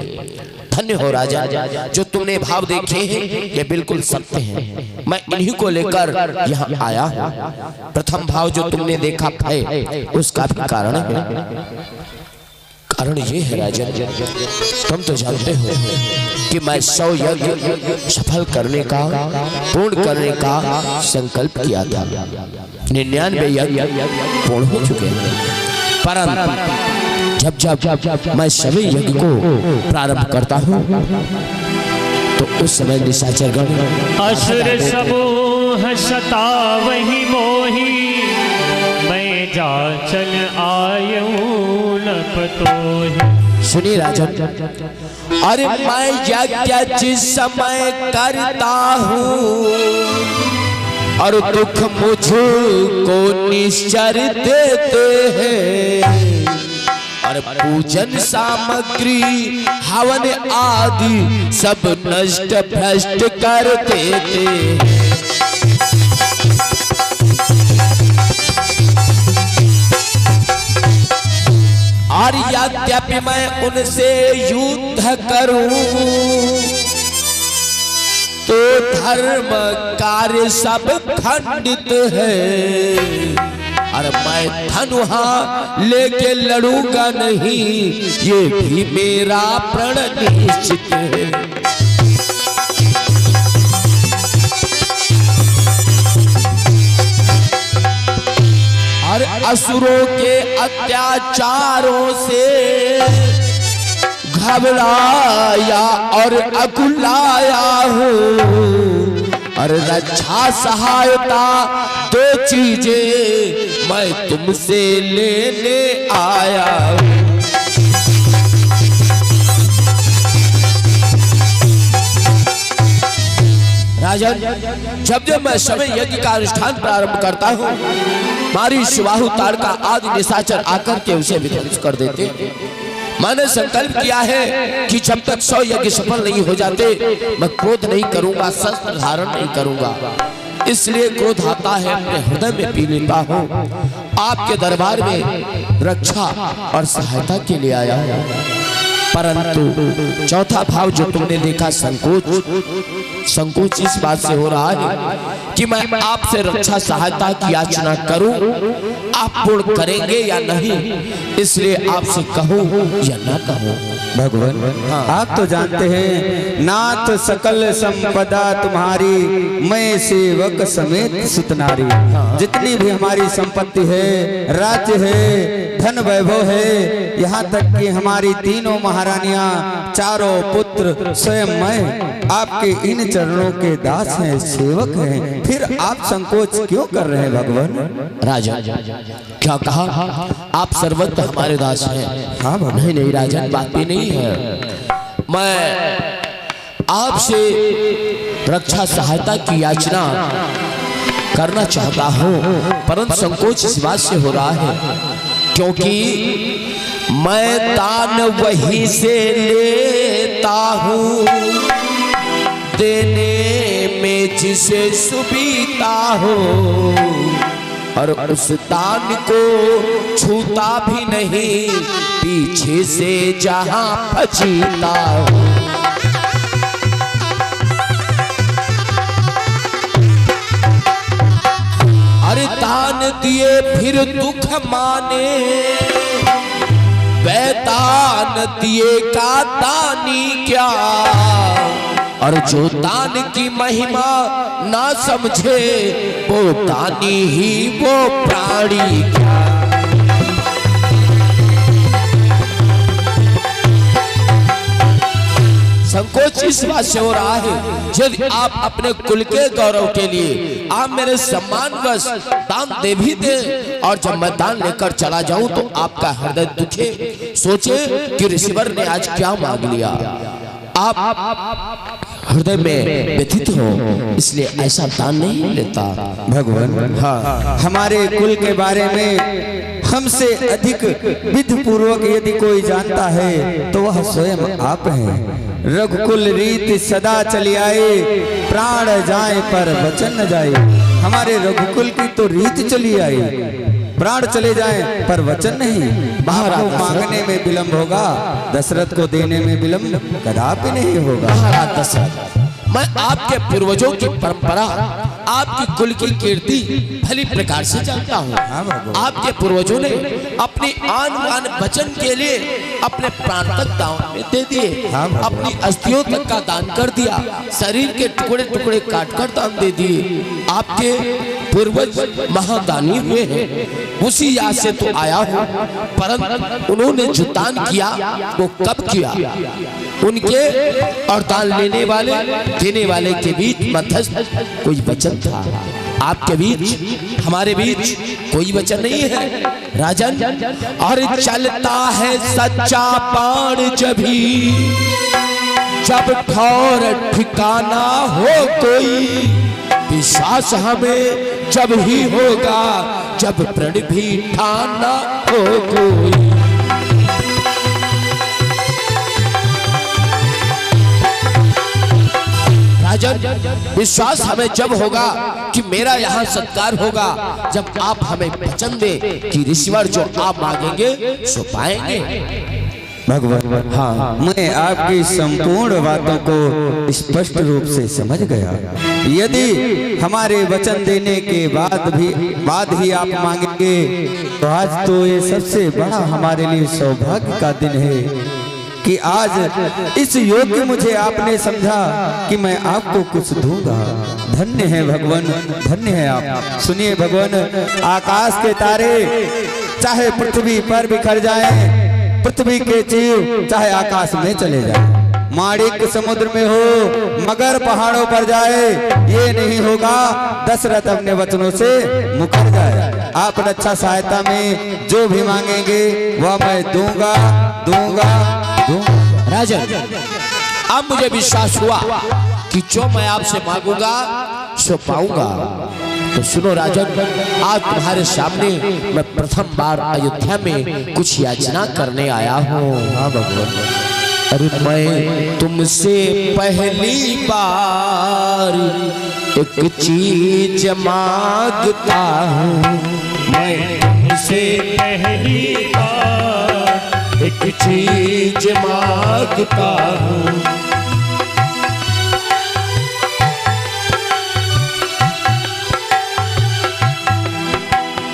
धन्य हो राजा, जो तुमने भाव देखे हैं ये बिल्कुल सत्य हैं। मैं इन्हीं को लेकर यहाँ आया हूँ। प्रथम भाव जो तुमने देखा है उसका भी कारण है। कारण ये है राजन, तुम तो जानते हो कि मैं 100 यज्ञ सफल करने का, पूर्ण करने का संकल्प किया था। 99 यज्ञ पूर्ण हो चुके हैं, परंतु जब मैं सभी यज्ञ को प्रारंभ करता हूँ तो उस समय निशाचरगण असुर समूह सतावहि मोहि, मैं जाचन आयूं न पतोहि। सुनिए राजन, अरे मैं यज्ञ जिस समय करता हूँ और दुख मुझको निश्चर देते हैं, और पूजन सामग्री हवन आदि सब नष्ट भ्रष्ट कर देते हैं। और यद्यपि मैं उनसे युद्ध करूं तो धर्म कार्य सब खंडित है, और मैं धनुहा लेके लड़ूंगा नहीं, ये भी मेरा प्रण निश्चित है। और असुरों के अत्याचारों से घबराया और अकुलाया हूँ, और रक्षा सहायता दो चीजें मैं तुमसे लेने आया हूँ। राजन, जब जब मैं समय यज्ञ का अनुष्ठान प्रारंभ करता हूँ, मारी शिवाहु ताड़का आदि निशाचर आकर के उसे विध्वंस कर देते। मैंने संकल्प किया है कि जब तक 100 यज्ञ सफल नहीं हो जाते मैं क्रोध नहीं करूंगा, शस्त्र धारण नहीं करूंगा। इसलिए क्रोध आता है अपने हृदय में पी लेता हूँ। आपके दरबार में रक्षा और सहायता के लिए आया हूँ, परंतु चौथा भाव जो तुमने देखा संकोच इस बात से हो रहा है कि मैं आपसे रक्षा सहायता की याचना करूं, आप पूर्ण करेंगे या नहीं, इसलिए आपसे कहूं या ना कहूं। भगवान, आप तो जानते हैं नाथ सकल संपदा तुम्हारी, मैं सेवक समेत सुतनारी। जितनी भी हमारी संपत्ति है, राज्य है, धन वैभव है, यहाँ तक कि हमारी तीनों महारानियां, चारों पुत्र, स्वयं मैं आपके इन चरणों के दास हैं, सेवक हैं, फिर आप संकोच क्यों कर रहे हैं भगवान? राजा, क्या कहा? आप सर्वत्र हमारे दास हैं। हाँ भगवान। नहीं नहीं राजन, बात भी नहीं है। मैं आपसे रक्षा सहायता की याचना करना चाहता हूँ, परंतु संकोच इस बात से हो रहा है क्योंकि मैं दान वहीं से लेता हूँ देने में जिसे सुबीता हो, और उस दान को छूता भी नहीं पीछे से जहां पचीता हो। अरे दान दिए फिर दुख माने, बेदान दिए का दानी क्या, और जो दान की महिमा ना समझे वो दानी ही वो प्राणी क्या। संकोच इस बात से हो रहा है, यदि आप अपने कुल के गौरव के लिए आप मेरे सम्मानवश दान दे भी दे, और जब मैं दान लेकर चला जाऊं तो आपका हृदय दुखे, सोचे कि रिसीवर ने आज क्या मांग लिया, आप हृदय में व्यथित हो, इसलिए ऐसा दान नहीं लेता। भगवान, हाँ, हमारे कुल के बारे में हमसे अधिक विधि पूर्वक यदि कोई जानता है तो वह स्वयं आप हैं। रघुकुल रीत सदा चली आए, प्राण जाए पर वचन न जाए। हमारे रघुकुल की तो रीत चली आई, प्राण चले जाए पर वचन नहीं। महाराज मांगने में विलंब होगा, दशरथ को देने में विलंब कदापि नहीं होगा। महाराज दशरथ, मैं आपके पूर्वजों की परंपरा, आपकी कुल की कीर्ति भली प्रकार से जानता हूँ। आपके पूर्वजों ने अपनी आन बान वचन के लिए अपने प्राण तक दान में दे दिए, अपनी अस्थियों तक का दान कर दिया, शरीर के टुकड़े टुकड़े काट कर दान दे दिए। आपके पूर्वज महादानी हुए हैं, उसी याद से तो आया हूँ, परंतु उन्होंने जो दान किया वो कब किया? उनके और दान लेने वाले देने वाले के बीच मध्यस्थ कोई वचन था। आपके बीच हमारे बीच कोई वचन नहीं है राजन। और चलता है सच्चा बाण जभी, जब ठौर ठिकाना हो कोई, विश्वास हमें जब ही होगा जब प्रण भी ठाना हो कोई। विश्वास हमें जब होगा कि मेरा यहाँ सत्कार होगा, जब आप हमें वचन दे कि रिसीवर जो आप मांगेंगे सो पाएंगे। भगवान, हाँ, मैं आपकी संपूर्ण बातों को स्पष्ट रूप से समझ गया। यदि हमारे वचन देने के बाद ही आप मांगेंगे तो आज तो ये सबसे बड़ा हमारे लिए सौभाग्य का दिन है कि आज इस योग्य मुझे आपने समझा कि मैं आपको कुछ दूंगा। धन्य है भगवान, धन्य है आप। सुनिए भगवान, आकाश के तारे चाहे पृथ्वी पर बिखर जाए, पृथ्वी के जीव चाहे आकाश में चले जाए, माणिक समुद्र में हो मगर पहाड़ों पर जाए, ये नहीं होगा दशरथ अपने वचनों से मुकर जाए। आप रक्षा सहायता में जो भी मांगेंगे वह मैं दूंगा दूंगा दूंगा। राजन, अब मुझे विश्वास हुआ कि जो मैं आपसे मांगूंगा सो पाऊंगा। तो सुनो राजन, आज तुम्हारे सामने मैं प्रथम बार अयोध्या में कुछ याचना करने आया हूँ। हाँ भगवान, अरे मैं तुमसे पहली बार एक चीज मांगता हूँ, मैं तुमसे पहली बार एक चीज मांगता हूँ।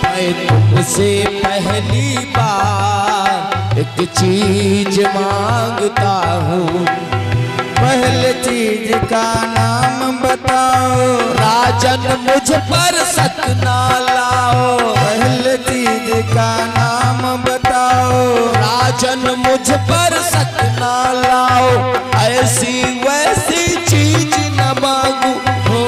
मैं तुमसे पहली बार एक चीज मांगता हूँ, पहले चीज का नाम बताओ, राजन मुझ पर शक ना लाओ। पहले चीज का नाम बताओ, राजन मुझ पर शक ना लाओ, ऐसी वैसी चीज न मांगू हो,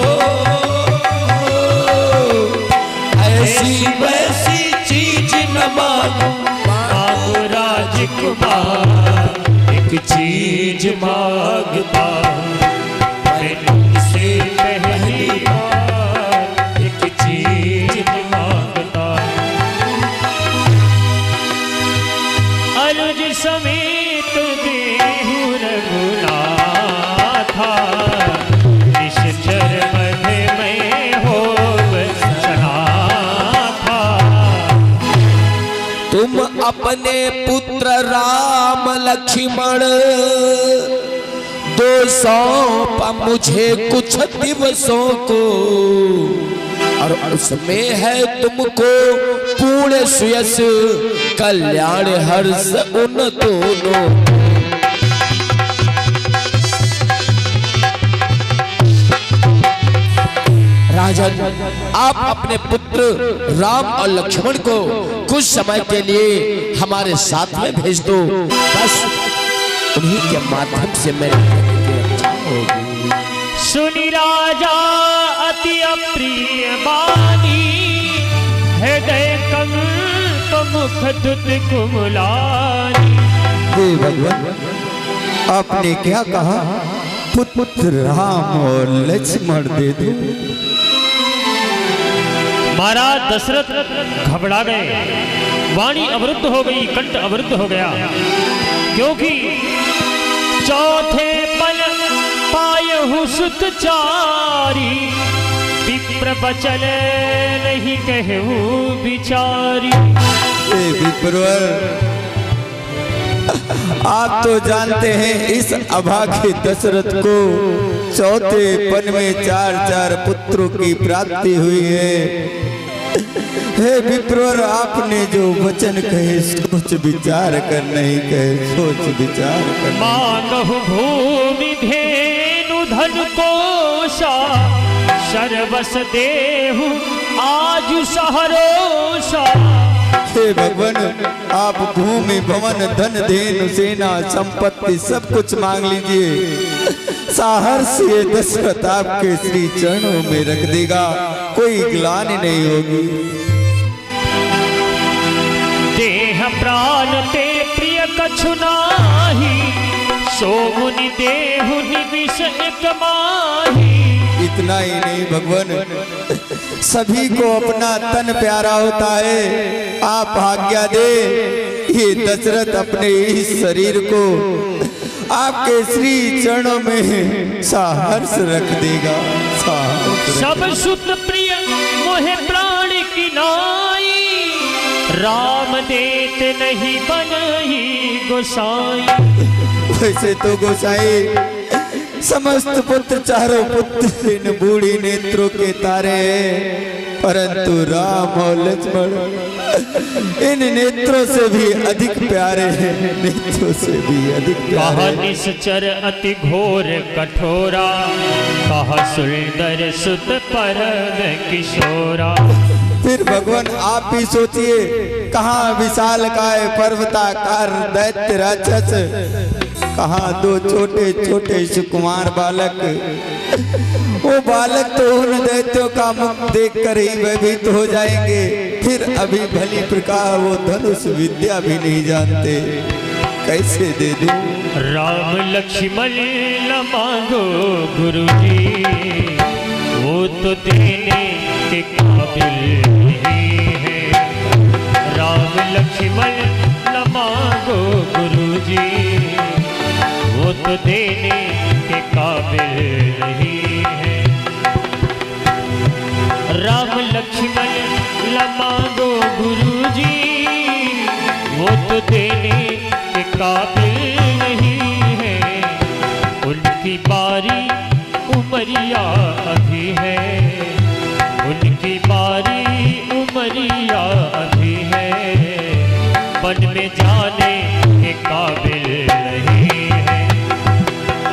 ऐसी वैसी चीज न मांगू। मांगो राजकुमार एक चीज मांगता हूँ, मैं तुमसे पहली बार एक चीज मांगता हूँ। अनुज समेत देहु रघुनाथा, निश्चर पद में हो चढ़ा था। तुम अपने पुत्र राम लक्ष्मण दो सौंपा मुझे कुछ दिवसों को, और उसमें है तुमको पूर्ण सुयस कल्याण हर्ष उन दोनों। राजन, आप अपने पुत्र राम और लक्ष्मण को कुछ समय के लिए हमारे साथ में भेज दो, बस उन्हीं के माध्यम से मेरे रक्षा होगी। सुनि राजा अति अप्रिय बानी, हृदय कंप मुख दुत कुमलानी। हे भगवान, आपने क्या कहा? पुत्र राम और लक्ष्मण दे दो। महाराज दशरथ घबरा गए, वाणी अवरुद्ध हो गई, कंठ अवरुद्ध हो गया, क्योंकि चौथे पल पायहु सुत चारी, विप्र बचल नहीं कहूँ बिचारी। विप्रवर, आप तो जानते हैं इस अभागे दशरथ को चौथे पन में 4 पुत्रों की प्राप्ति हुई है। हे विप्रवर, आपने जो वचन कहे सोच विचार कर, नहीं कहे सोच विचार कर। मांगहु भूमि धेनु धन कोशा, सर्वस देहु आजु सहरोषा। हे भगवान, आप भूमि भवन धन धेनु सेना संपत्ति सब कुछ मांग लीजिए, साहस ये दशरथ आपके श्री चरणों में रख देगा, कोई ग्लानि नहीं होगी। देह प्राण ते प्रिय कछु नाही, सो मुनि देहु निविष एक माही। इतना ही नहीं भगवान, सभी को अपना तन प्यारा होता है, आप आज्ञा दे ये दशरथ अपने इस शरीर को आपके श्री चरणों में साहर्ष रख देगा। सब सुत प्रिय मोहे प्राण की नाई, राम देत नहीं बनहि गोसाई। वैसे तो गोसाई समस्त पुत्र चारों पुत्र इन बूढ़ी नेत्रों के तारे, परंतु राम और लक्ष्मण इन नेत्रों से भी अधिक प्यारे हैं, नेत्रों से भी अधिक प्यारे। निश्चर अति घोर कठोरा, कहा सुंदर सुत परम किशोरा। फिर भगवान आप ही सोचिए, कहाँ विशाल काय पर्वताकार दैत्य राक्षस, कहाँ दो छोटे छोटे सुकुमार बालक। वो बालक तो उन दैत्यों का मुख देखकर ही भयभीत हो जाएंगे, फिर अभी भली प्रकार वो धनुष विद्या भी नहीं जानते, कैसे दे दूं? राम लक्ष्मण न मांगो गुरुजी, वो तो देने के काबिल नहीं है। राम लक्ष्मण न मांगो गुरुजी, वो तो देने के काबिल नहीं है। राम लक्ष्मण न मांगो गुरुजी, वो तो देने के काबिल नहीं है। उनकी बारी उमरिया अभी है, उनकी बारी उमरिया अभी है। वन में जाने के काबिल नहीं है।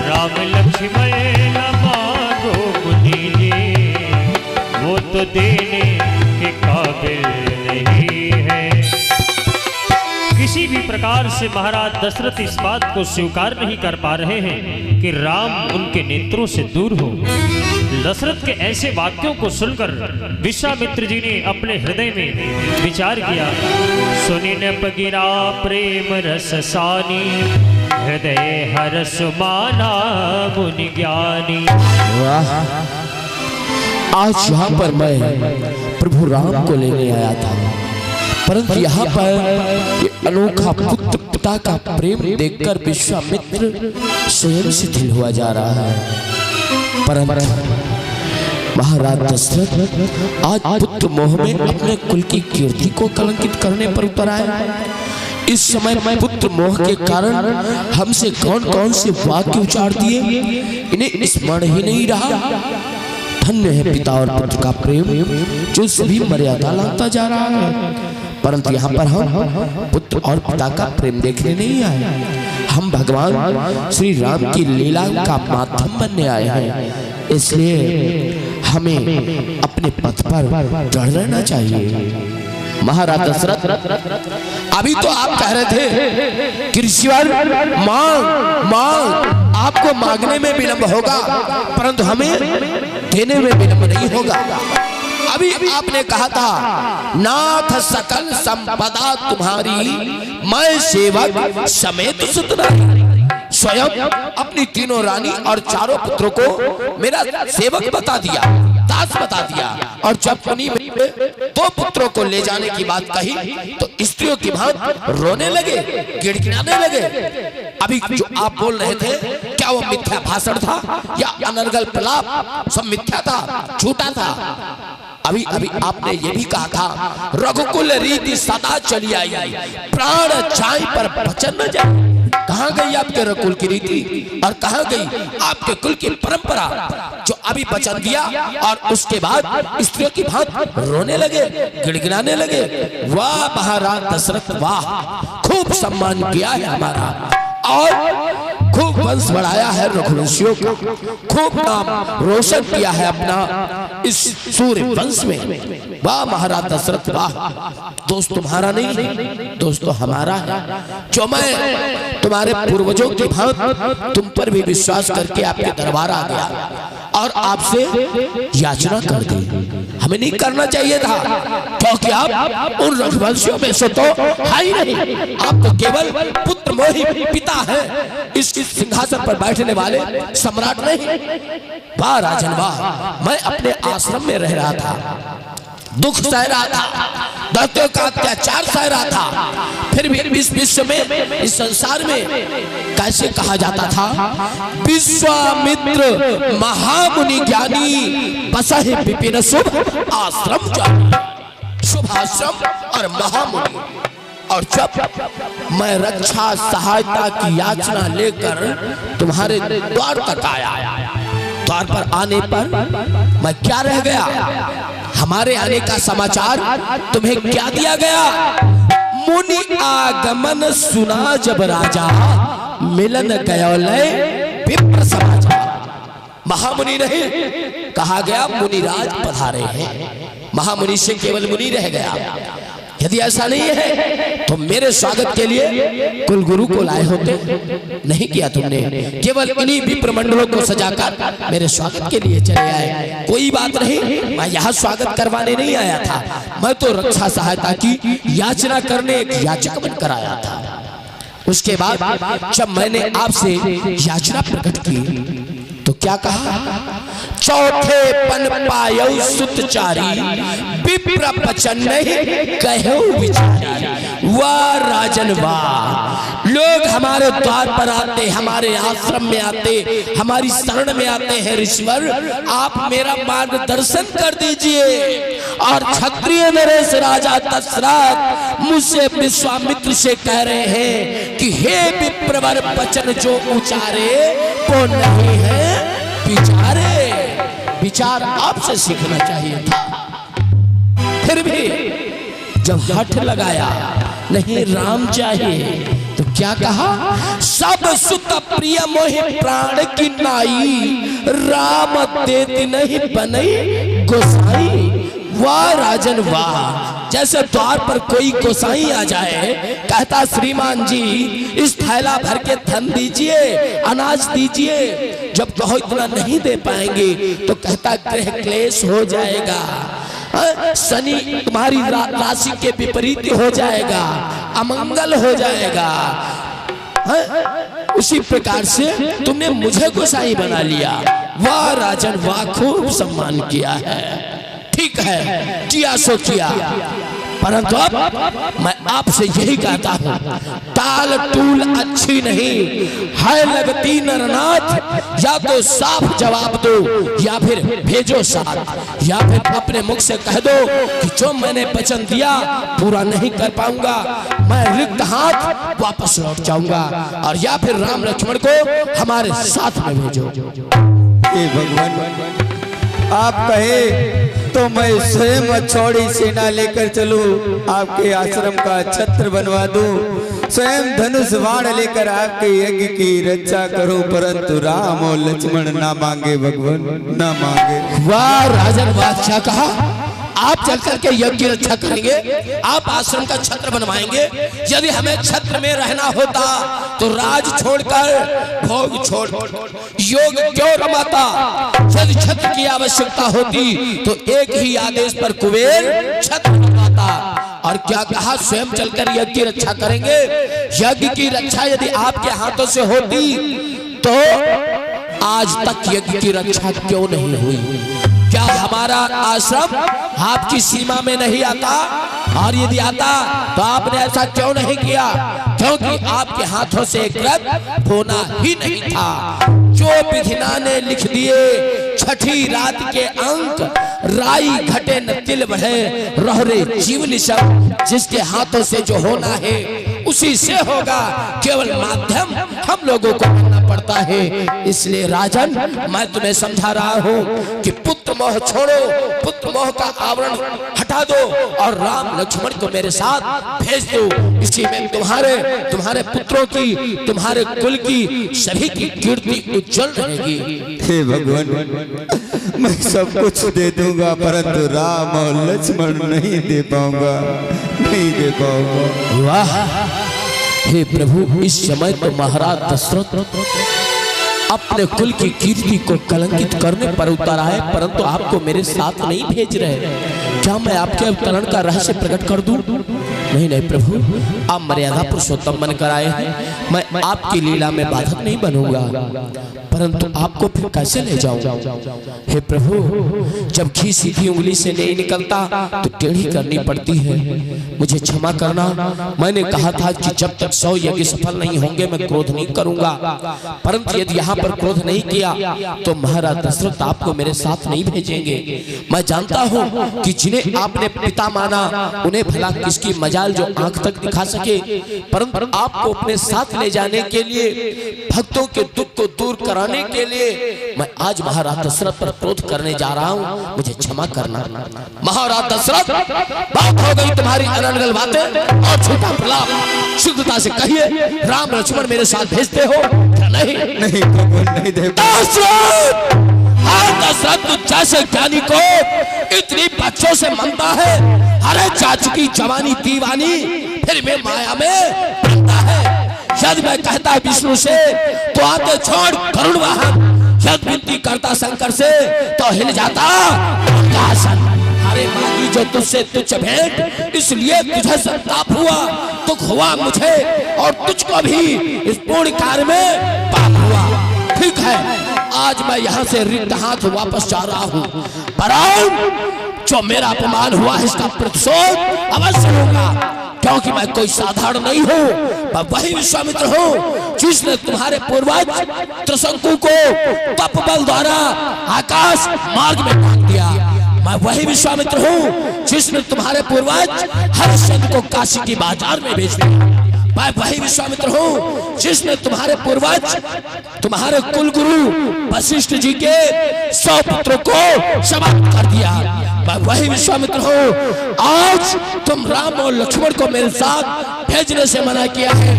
राम लक्ष्मण न मांगो मुनि जी, वो तो देने के काबिल नहीं है। किसी भी प्रकार से महाराज दशरथ इस बात को स्वीकार नहीं कर पा रहे हैं कि राम उनके नेत्रों से दूर हो। दशरथ के ऐसे वाक्यों को सुनकर विश्वामित्र जी ने अपने हृदय में विचार किया। सुनि नप गिरा प्रेम रस सानी, हृदय हरस माना मुनि ज्ञानी। वाह, आज यहाँ पर मैं प्रभु राम को लेने आया था, परंतु यहाँ पर ये अनोखा पुत्र पिता का प्रेम देखकर विश्वामित्र स्वयं शिथिल हुआ जा रहा है। परंतु महाराज दशरथ आज पुत्र मोह में अपने कुल की कीर्ति को कलंकित करने पर उतर आए। इस समय पुत्र मोह के कारण हमसे कौन कौन से वाक्य उचार दिए, इन्हें स्मरण ही नहीं रहा। धन्य है पिता और पुत्र का प्रेम, जो सभी मर्यादा लाता जा रहा है। परंतु यहाँ पर हम पुत्र और पिता का प्रेम देखने नहीं आए, हम भगवान श्री राम की लीला का माध्यम बनने आए हैं। इसलिए हमें अपने पथ पर दृढ़ रहना चाहिए। महाराज दशरथ, अभी तो आप कह रहे थे कि ऋषिवर मांग, आपको मांगने में विलंब होगा, परंतु हमें देने में विलंब नहीं होगा। अभी आपने कहा था, नाथ सकल संपदा तुम्हारी, मैं सेवक समेत सुतनारी। स्वयं अपनी तीनों रानी और चारों पुत्रों को मेरा सेवक बता दिया, दास बता दिया, और जब उन्हीं में दो पुत्रों को ले जाने की बात कही तो स्त्रियों की भांति रोने लगे, गिड़गिड़ाने लगे। अभी जो आप बोल रहे थे, क्या वो मिथ्या भाषण था या अनर्गल प्रलाप? सब मिथ्या था, झूठा था। अभी आपने ये भी कहा था, रघुकुल रीति सदा चली आई, प्राण जाए पर वचन न जाए। कहाँ गई आपके रघुकुल की रीति और कहाँ गई आपके कुल की परंपरा, जो अभी वचन दिया और उसके बाद स्त्रियों की भांति रोने लगे, गिड़गिड़ाने लगे? वाह महाराज दशरथ, वाह, खूब सम्मान किया है हमारा और खूब वंश बढ़ाया है रघुवंशियों का, खूब नाम रोशन किया है अपना इस सूर्य वंश में। वाह महाराज दशरथ, वाह। दोस्त तुम्हारा नहीं, दोस्त तो हमारा है, जो मैं तुम्हारे पूर्वजों की भांति तुम पर भी विश्वास करके आपके दरबार आ गया और आपसे याचना कर दी। हमें नहीं करना चाहिए था, क्योंकि आप उन रघुवंशियों में से तो है ही नहीं। आप तो केवल पुत्र मोही पिता हैं, इस सिंहासन पर बैठने वाले सम्राट नहीं। वाह राजन वाह, मैं अपने आश्रम में रह रहा था, दुख सह रहा था, दैत्यों का अत्याचार सह रहा था, फिर भी इस विश्व में, इस संसार में कैसे कहा जाता था, विश्वामित्र महामुनि ज्ञानी बसहि विपिन शुभ आश्रम जानी। शुभ आश्रम और महामुनि। और जब मैं रक्षा सहायता की याचना लेकर तुम्हारे द्वार तक आया द्वार पर आने पर मैं क्या रह गया? हमारे आने का समाचार तुम्हें क्या दिया गया? मुनि आगमन सुना जब राजा, मिलन गयोलय विप्र समाचार। महामुनि नहीं, कहा गया मुनिराज पधारे हैं। महामुनि से केवल मुनि रह गया। यदि ऐसा नहीं है तो मेरे स्वागत के लिए कुलगुरु को लाए होते, नहीं किया तुमने। केवल इन्हीं विप्रमंडलों को सजाकर मेरे स्वागत के लिए चले आए। कोई बात नहीं, मैं यहाँ स्वागत करवाने नहीं आया था, मैं तो रक्षा सहायता की याचना करने एक याचक बनकर आया था। उसके बाद जब मैंने आपसे याचना प्रकट की तो क्या कहा? चौथे पन पायो सुतचारी, विप्र बचन नहीं कहो विचारी। वाह राजन वाह, लोग हमारे द्वार पर आते, हमारे आश्रम में आते, हमारी शरण में आते हैं। ऋषिवर, आप मेरा मार्गदर्शन कर दीजिए। और क्षत्रिय नरेश राजा दशरथ मुझसे विश्वामित्र से कह रहे हैं कि हे विप्रवर वचन जो उचारे वो नहीं है विचारे। विचार आपसे सीखना चाहिए था। फिर भी जब हठ लगाया नहीं राम चाहिए तो क्या कहा? सब सुत प्रिय मोहि प्राण की नाई, राम देती नहीं बनई गोसाई। वाह राजन वाह, जैसे द्वार पर कोई गोसाई आ जाए, कहता श्रीमान जी इस थैला भर के धन दीजिए, अनाज दीजिए। जब कहो इतना नहीं दे पाएंगे तो कहता गृह क्लेश हो जाएगा, शनि तुम्हारी राशि के विपरीत हो जाएगा, अमंगल हो जाएगा। उसी प्रकार से तुमने मुझे गोसाई बना लिया। वाह राजन वाह, खूब सम्मान किया है। ठीक है, किया सो किया, परंतु अब मैं आपसे यही कहता हूँ, टाल टूल अच्छी नहीं है लगती नरनाथ। या तो साफ जवाब दो या फिर भेजो साथ, या फिर अपने मुख से कह दो कि जो मैंने वचन दिया पूरा नहीं कर पाऊंगा, मैं रिक्त हाथ वापस लौट जाऊंगा। और या फिर राम लक्ष्मण को हमारे साथ में भेजो। हे भगवान, आप कहे तो मैं स्वयं छौड़ी सेना लेकर चलूं, आपके आश्रम का छत्र बनवा दूं, स्वयं धनुष बाण लेकर आपके यज्ञ की रक्षा करूं, परंतु राम और लक्ष्मण ना मांगे भगवान, ना मांगे। वाह राजन वाह, क्या कहा? आप चल करके यज्ञ की रक्षा करेंगे, आप आश्रम का छत्र बनवाएंगे। यदि हमें छत्र में रहना होता तो राज छोड़कर भोग छोड़ योग क्यों रमाता? यदि छत्र की आवश्यकता होती तो एक ही आदेश पर कुबेर छत्र बनवाता। और क्या कहा? स्वयं चलकर यज्ञ की रक्षा करेंगे। यज्ञ की रक्षा यदि आपके हाथों से होती तो आज तक यज्ञ की रक्षा क्यों नहीं हुई? क्या हमारा आश्रम आपकी सीमा में नहीं आता? और यदि आता तो आपने ऐसा क्यों नहीं किया? क्योंकि आपके हाथों से कृत होना ही नहीं था। जो विधिना ने लिख दिए छठी रात के अंक, राई घटे न तिल बढ़े रहोरे जीवनी सब। जिसके हाथों से जो होना है उसी से होगा, केवल माध्यम हम लोगों को करना पड़ता है। इसलिए राजन, मैं तुम्हें समझा रहा हूँ कि पुत्र मोह छोड़ो, पुत्र मोह का आवरण हटा दो और राम लक्ष्मण को मेरे साथ भेज दो। इसी में तुम्हारे पुत्रों की, तुम्हारे कुल की, सभी की कीर्ति उज्जवल रहेगी। हे भगवान, मैं सब कुछ दे दूंगा, परंतु राम और लक्ष्मण नहीं दे पाऊंगा, नहीं दे पाऊंगा। वाह हे प्रभु, इस समय तो महाराज दशरथ अपने कुल की कीर्ति को कलंकित करने पर उतर आए, परंतु आपको मेरे साथ नहीं भेज रहे। क्या मैं आपके अवतरण का रहस्य प्रकट कर दूं? नहीं नहीं प्रभु, आप मर्यादा पुरुषोत्तम बनकर आए हैं, मैं आपकी लीला में बाधक नहीं बनूंगा, परंतु आपको फिर कैसे ले जाऊं? हे प्रभु, जब घी सीधी उंगली से नहीं निकलता तो टेढ़ी करनी पड़ती है, मुझे क्षमा करना। मैंने कहा था कि जब तक 100 यज्ञ सफल नहीं होंगे मैं क्रोध नहीं करूंगा, परंतु यदि यहाँ पर क्रोध नहीं किया तो महाराज दशरथ आपको मेरे साथ नहीं भेजेंगे। मैं जानता हूँ कि जिन्हें आपने पिता माना उन्हें भला किसकी मजाक मजाल जो आंख तक दिखा सके, परंतु आपको अपने साथ ले जाने के लिए, भक्तों के दुख को दूर कराने के लिए मैं आज महाराज दशरथ पर क्रोध करने जा रहा हूँ, मुझे क्षमा करना। महाराज दशरथ, बात हो गई तुम्हारी अनर्गल बातें और झूठा प्रलाप, शुद्धता से कहिए राम लक्ष्मण मेरे साथ भेजते हो क्या? नहीं नहीं प्रभु, नहीं देव। दशरथ तू जैसे ज्ञानी को इतनी बच्चों से मनता है, अरे चाचू की जवानी दीवानी फिर भी माया में बनता है। यदि मैं कहता विष्णु से तो आते छोड़ करुण वाहन, यदि विनती करता शंकर से तो हिल जाता आसन। अरे मांगी जो तुझसे तुझ भेंट, इसलिए तुझे संताप हुआ, दुख हुआ मुझे और तुझको भी इस पूर्ण कार्य में पाप हुआ। ठीक है, आज मैं यहाँ से रिक्त हाथ वापस जा रहा हूँ, पर जो मेरा अपमान हुआ है इसका प्रतिशोध अवश्य होगा, क्योंकि मैं कोई साधारण नहीं हूँ, मैं वही विश्वामित्र हूँ जिसने तुम्हारे पूर्वज त्रिशंकु को तप बल द्वारा आकाश मार्ग में टांग दिया। मैं वही विश्वामित्र हूँ जिसने तुम्हारे पूर्वज हरिश्चंद्र को काशी की बाजार में भेज दिया। मैं वही विश्वामित्र हूँ जिसने तुम्हारे पूर्वज, तुम्हारे कुलगुरु वशिष्ठ जी के 100 पुत्रों को समाप्त कर दिया। मैं वही विश्वामित्र हूँ आज तुम राम और लक्ष्मण को मेरे साथ भेजने से मना किया है,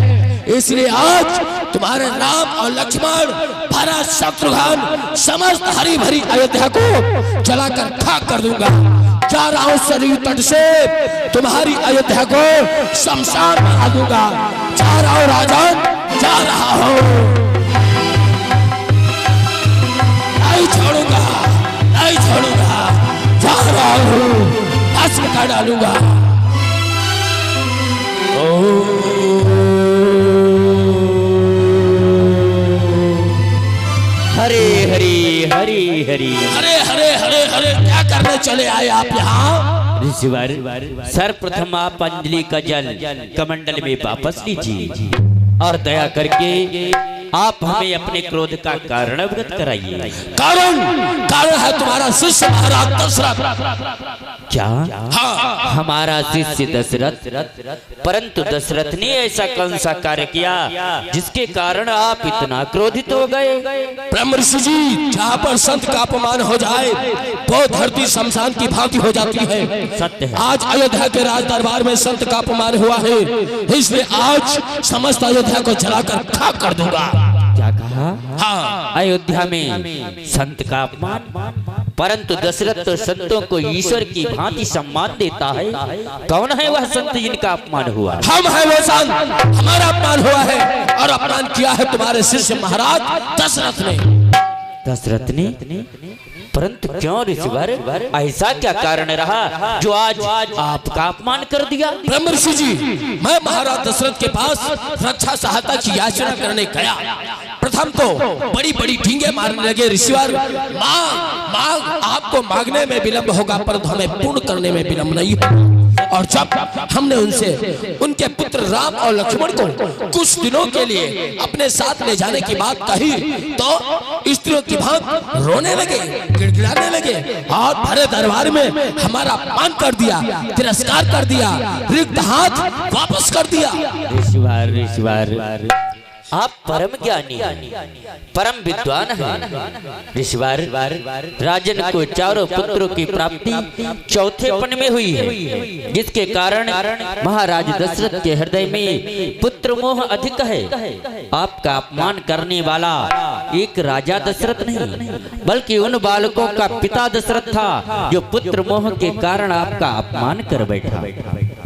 इसलिए आज तुम्हारे राम और लक्ष्मण, भरत, शत्रुघ्न समस्त हरी भरी अयोध्या को जलाकर खाक कर दूंगा। जा रहा हूं सरयू तट से तुम्हारी अयोध्या को शमशान बना दूंगा। जा रहा हूं राजन, जा रहा हूं, नहीं छोड़ूंगा, नहीं छोड़ूंगा, जा रहा हूं, भस्म कर डालूंगा। हरे हरे हरे हरे हरे हरे हरे हरे, क्या करने चले आए आप यहाँ? ऋषिवर, सर्वप्रथम आप अंजलि का जल कमंडल में वापस लीजिए और दया करके आप हमें अपने क्रोध का कारण अवगत कराइए। कारण है तुम्हारा शिष्य महाराज दशरथ। क्या? हाँ, हमारा शिष्य दशरथ? परंतु दशरथ ने ऐसा कौन सा कार्य किया जिसके कारण आप इतना क्रोधित हो गए? ब्रह्म ऋषि जी, जहाँ पर संत का अपमान हो जाए वो धरती शमशान की भांति हो जाती है। सत्य है। आज अयोध्या के राज दरबार में संत का अपमान हुआ है, इसलिए आज समस्त अयोध्या को जलाकर खाक कर दूंगा। क्या कहा? हाँ, अयोध्या में संत का अपमान? परंतु दशरथ तो संतों को ईश्वर की भांति सम्मान देता है। कौन है वह संत जिनका अपमान हुआ? हम है वो संत, हमारा अपमान हुआ है और अपमान किया है तुम्हारे शिष्य महाराज दशरथ ने। दशरथ ने? परंतु क्यों ऋषिवर, ऐसा क्या कारण रहा जो आज आपका अपमान कर दिया? ब्रह्म ऋषि जी, मैं महाराज दशरथ के पास रक्षा सहायता की याचना करने गया। प्रथम तो बड़ी बड़ी ढींगे मारने लगे, ऋषिवर मांग आपको मांगने में विलंब होगा परंतु हमें पूर्ण करने में विलंब नहीं होगा। और जब हमने उनसे उनके पुत्र राम और लक्ष्मण को कुछ दिनों के लिए अपने साथ ले जाने की बात कही तो स्त्रियों की भांति रोने लगे, गिड़गिड़ाने लगे और भरे दरबार में हमारा अपमान कर दिया, तिरस्कार कर दिया, रिक्त हाथ वापस कर दिया। ऋषिवर, आप परम ज्ञानी, परम विद्वान हैं। ऋषिवर, राजन को चारों पुत्रों की प्राप्ति चौथेपन में हुई है, जिसके कारण महाराज दशरथ के हृदय में पुत्र मोह अधिक है। आपका अपमान करने वाला एक राजा दशरथ नहीं, बल्कि उन बालकों का पिता दशरथ था जो पुत्र मोह के कारण आपका अपमान कर बैठा।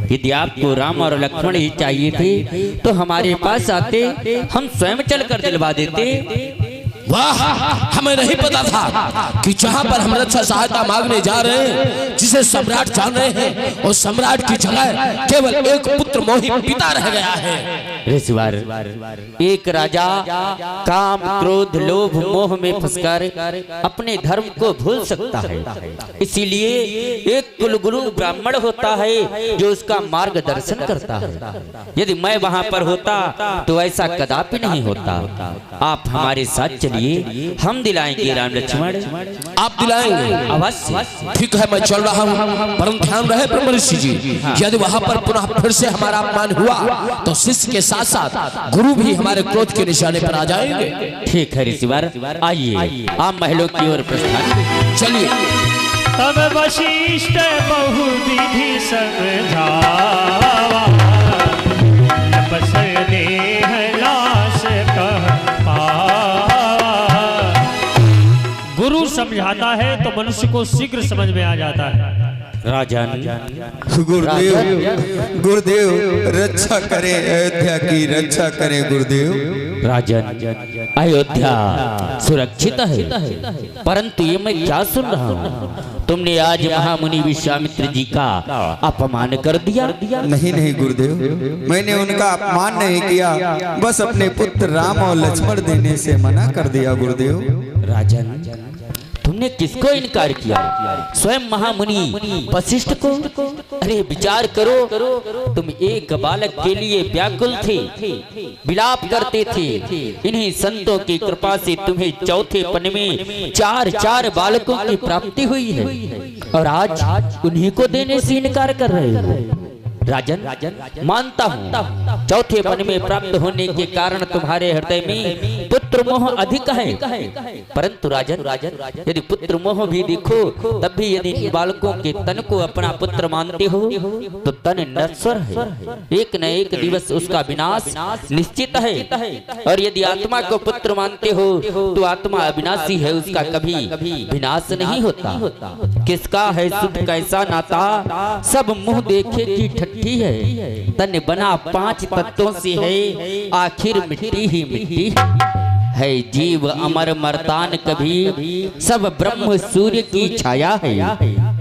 यदि आपको राम और लक्ष्मण ही चाहिए थे तो हमारे पास आते, हम स्वयं चलकर दिलवा देते। वाह, हमें नहीं पता था कि जहाँ पर हम रक्षा सहायता मांगने जा रहे हैं, जिसे सम्राट जान रहे हैं, और सम्राट की जगह केवल एक पुत्र मोही पिता रह गया है। ऋषिवर, एक राजा काम, क्रोध, लोभ, मोह में फंसकर अपने धर्म को भूल सकता है। इसीलिए एक कुलगुरु ब्राह्मण होता है जो उसका मार्गदर्शन करता है। यदि मैं वहाँ पर होता तो ऐसा कदापि नहीं होता। आप हमारे साथ चलिए। चलिए हम दिलाएंगे राम लक्ष्मण। आप दिलाएंगे? अवश्य। ठीक है, मैं चल रहा हूँ, परंतु ध्यान रहे ब्रह्मर्षि जी, यदि वहां पर पुनः फिर से हमारा अपमान हुआ तो शिष्य के साथ साथ गुरु भी हमारे क्रोध के निशाने पर आ जाएंगे। ठीक है ऋषिवर, आइए आप महलों की ओर प्रस्थान। चलिए। तब वशिष्ठ बहुविधि समझावा, तपस देह नाश कह पावा। गुरु समझाता है तो मनुष्य को शीघ्र समझ में आ जाता है। राजन, गुरुदेव रक्षा करें, अयोध्या की रक्षा करें गुरुदेव। राजन, अयोध्या सुरक्षित है, परंतु ये मैं क्या सुन रहा हूँ? तुमने आज महामुनि विश्वामित्र जी का अपमान कर दिया। नहीं नहीं गुरुदेव, मैंने उनका अपमान नहीं किया, बस अपने पुत्र राम और लक्ष्मण देने से मना कर दिया गुरुदेव। राजन, तुमने किसको इनकार किया? स्वयं महामुनि वशिष्ठ को? अरे विचार करो, तुम एक बालक के लिए व्याकुल थे, विलाप करते थे। इन्हीं संतों की कृपा से तुम्हें चौथे पन में 4 बालकों की प्राप्ति हुई है, और आज उन्हीं को देने से इनकार कर रहे हो। राजन, मानता हूँ चौथे पन में प्राप्त होने के कारण तुम्हारे हृदय में पुत्र मोह अधिक है, परंतु राजन, यदि पुत्र मोह भी देखो तब भी यदि बालकों के तन को अपना पुत्र मानते हो तो तन नश्वर है, एक न एक दिवस उसका विनाश निश्चित है। और यदि आत्मा को पुत्र मानते हो तो आत्मा अविनाशी है, उसका कभी विनाश नहीं होता। किसका है सुख कैसा नाता, सब मुंह देखे की ठट्ठी है। तन बना 5 तत्वों से है, आखिर मिट्टी ही मिट्टी है। जीव अमर मर्तान कभी, सब ब्रह्म सूर्य की छाया है।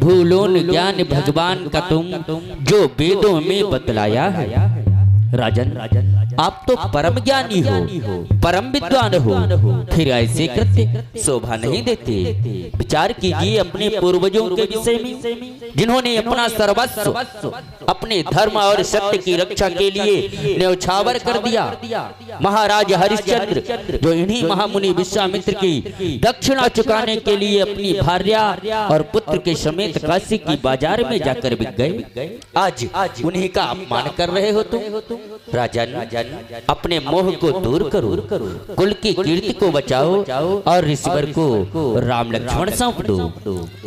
भूलोन ज्ञान भगवान का तुम, जो वेदों में बतलाया है। राजन, आप तो परम ज्ञानी हो, परम विद्वान हो, फिर ऐसे कृत्य शोभा नहीं देते। विचार कीजिए अपने पूर्वजों के विषय में, जिन्होंने अपना सर्वस्व अपने धर्म और सत्य की रक्षा के लिए न्यौछावर कर दिया। महाराज हरिश्चंद्र, जो इन्हीं महामुनि विश्वामित्र की दक्षिणा चुकाने के लिए अपनी भार्या और पुत्र के समेत काशी की बाजार में जाकर बिक गए, आज उन्हीं का अपमान कर रहे हो तुम। राजन, अपने मोह को दूर करो, कुल की कीर्ति को बचाओ और ऋषिवर को राम लक्ष्मण सौंप दो।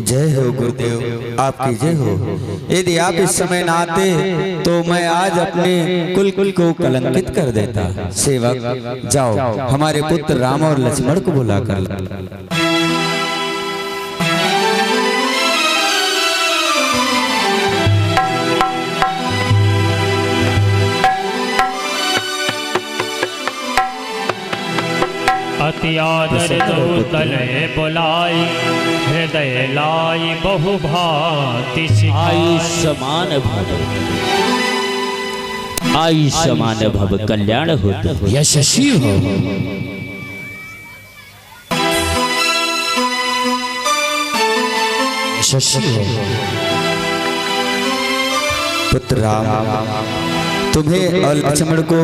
जय हो गुरुदेव, आपकी जय हो। यदि आप इस समय ना आते तो मैं आज अपने कुल को कलंकित कर देता। सेवक जाओ, हमारे पुत्र राम और लक्ष्मण को बुला कर। अति आदर दो तले बुलाई, हृदय लाई बहु भांति सिखाई। आयुष्मान भव कल्याण हो, यशस्वी हो। यशस्वी हो। पुत्र राम, तुम्हें और लक्ष्मण को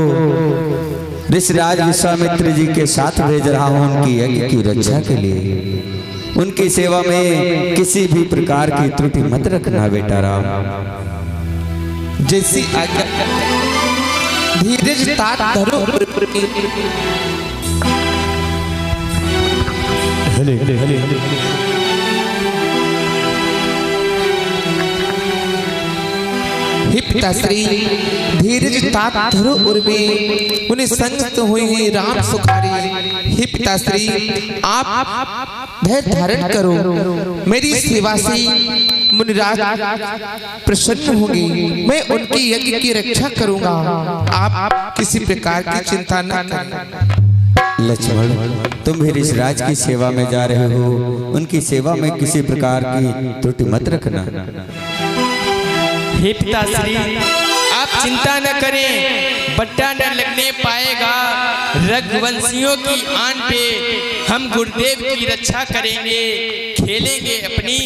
ऋषिराज विश्वामित्र जी के साथ भेज रहा हूँ उनकी यज्ञ की रक्षा के लिए। उनकी सेवा में किसी भी प्रकार की त्रुटि मत रखना बेटा राम। जैसी आज्ञा, धीरज तात धरो। हे पिताश्री, धीरज तात धरो उर्मे, उन्हें संगत हुई है राम सुखारी। हे पिताश्री, आप धैर्य धारण करो, मेरी सेवा से मुनिराज प्रसन्न होंगे। मैं उनकी यज्ञ की रक्षा करूंगा, आप किसी प्रकार की चिंता न करें। लक्ष्मण, तुम भी ऋषिराज की सेवा में जा रहे हो, उनकी सेवा में किसी प्रकार की त्रुटि मत रखना। हे पिताश्री, आप चिंता न करें, बट्टा न लगने पाएगा। रघुवंशियों की आन पे हम गुरुदेव की रक्षा करेंगे, खेलेंगे अपनी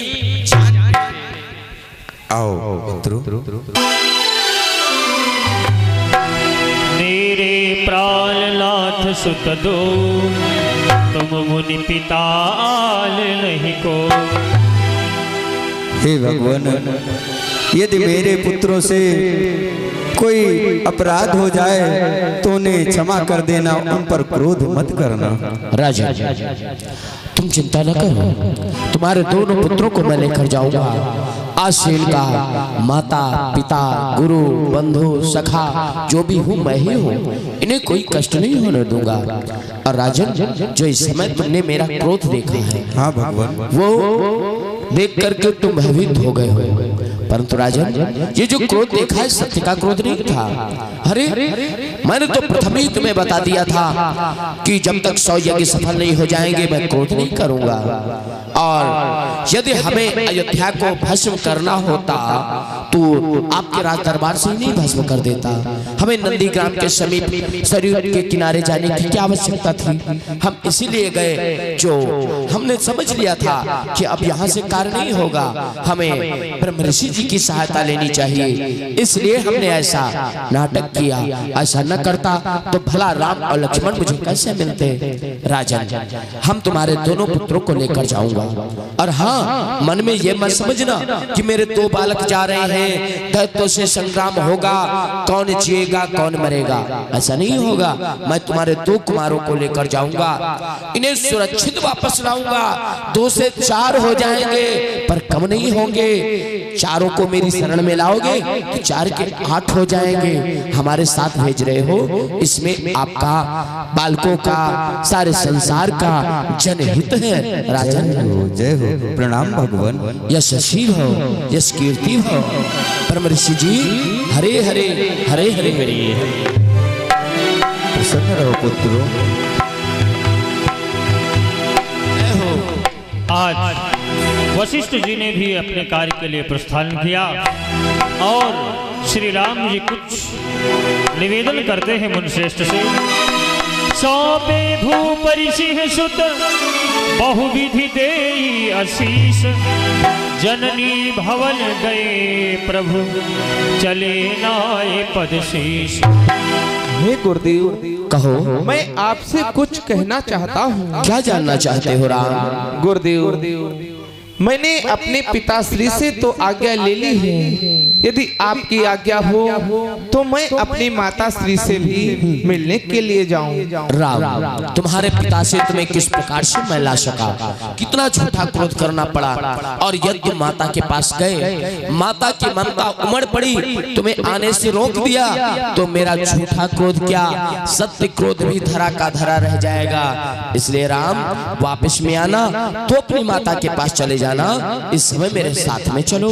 जान पे। आओ मित्रों। मेरे प्राणनाथ सुत दो, तुम मुनि पिताल नहीं को। हे भगवान, यदि मेरे पुत्रों से कोई अपराध हो जाए तो उन्हें क्षमा कर देना, उन पर क्रोध मत करना। राजा तुम चिंता न करो, तुम्हारे दोनों पुत्रों को मैं लेकर जाऊंगा। आज से इनका माता पिता गुरु बंधु सखा जो भी हूँ मैं ही हूँ, इन्हें कोई कष्ट नहीं होने दूंगा। और राजन, जो इस समय तुमने मेरा क्रोध देखा है, हाँ भगवान, वो देख करके तुम भयभीत हो गए हो, परंतु राजन ये जो क्रोध देखा है सत्य का क्रोध नहीं था। अरे मैंने तो प्रथम ही तुम्हें बता दिया था कि जब तक 100 यज्ञ सफल नहीं हो जाएंगे मैं क्रोध नहीं करूंगा। और यदि हमें अयोध्या को भस्म करना होता तो आपके राज दरबार से ही नहीं भस्म कर देता। हमें नंदीग्राम के समीप सरयू के किनारे जाने की क्या आवश्यकता थी? हम इसीलिए गए जो हमने समझ लिया था कि अब यहाँ से कार्य नहीं होगा, हमें ब्रह्म ऋषि जी की सहायता लेनी चाहिए, इसलिए हमने ऐसा नाटक किया। ऐसा न करता तो भला राम और लक्ष्मण मुझे कैसे मिलते? राजन, हम तुम्हारे दोनों पुत्रों को लेकर जाऊंगा। और हाँ, मन में ये मत समझना कि मेरे 2 बालक जा रहे हैं, दैत्यों से संग्राम होगा, कौन जिएगा कौन मरेगा, ऐसा नहीं होगा। मैं तुम्हारे 2 कुमारों को लेकर जाऊंगा, इन्हें सुरक्षित वापस लाऊंगा। 2 से 4 हो जाएंगे पर कम नहीं होंगे। 4 को मेरी शरण में लाओगे तो 4 के 8 हो जाएंगे। हमारे साथ भेज रहे हो, इसमें आपका, बालकों का, सारे संसार का जनहित है। राजन जय हो, प्रणाम भगवान। यश शील हो, यश कीर्ति हो। परम ऋषि जी हरे हरे हरे हरे हरे। प्रसन्न रहो पुत्रों। आज वशिष्ठ जी ने भी अपने कार्य के लिए प्रस्थान किया और श्री राम जी कुछ निवेदन करते हैं मुनिश्रेष्ठ से। सौंपे भूपरि सिंह सुत बहुविधि देई आशीष, जननी भवन गए प्रभु चले नाए पद शीश। हे गुरुदेव, कहो। मैं आपसे कुछ कहना चाहता हूँ। क्या जानना चाहते हो राम? गुरुदेव, मैंने अपने पिताश्री से तो आज्ञा ले ली है, यदि आपकी आज्ञा हो तो मैं अपनी माता श्री से भी मिलने के लिए जाऊं। राम, तुम्हारे पिता से तुम्हें किस प्रकार से मैं ला सका? कितना झूठा क्रोध करना पड़ा। और यदि तुम माता के पास गए, माता की ममता उमड़ पड़ी, तुम्हें आने से रोक दिया, तो मेरा झूठा क्रोध क्या, सत्य क्रोध भी धरा का धरा रह जाएगा। इसलिए राम, वापस में आना तो अपनी माता के पास चले जाना, इस समय मेरे साथ में चलो।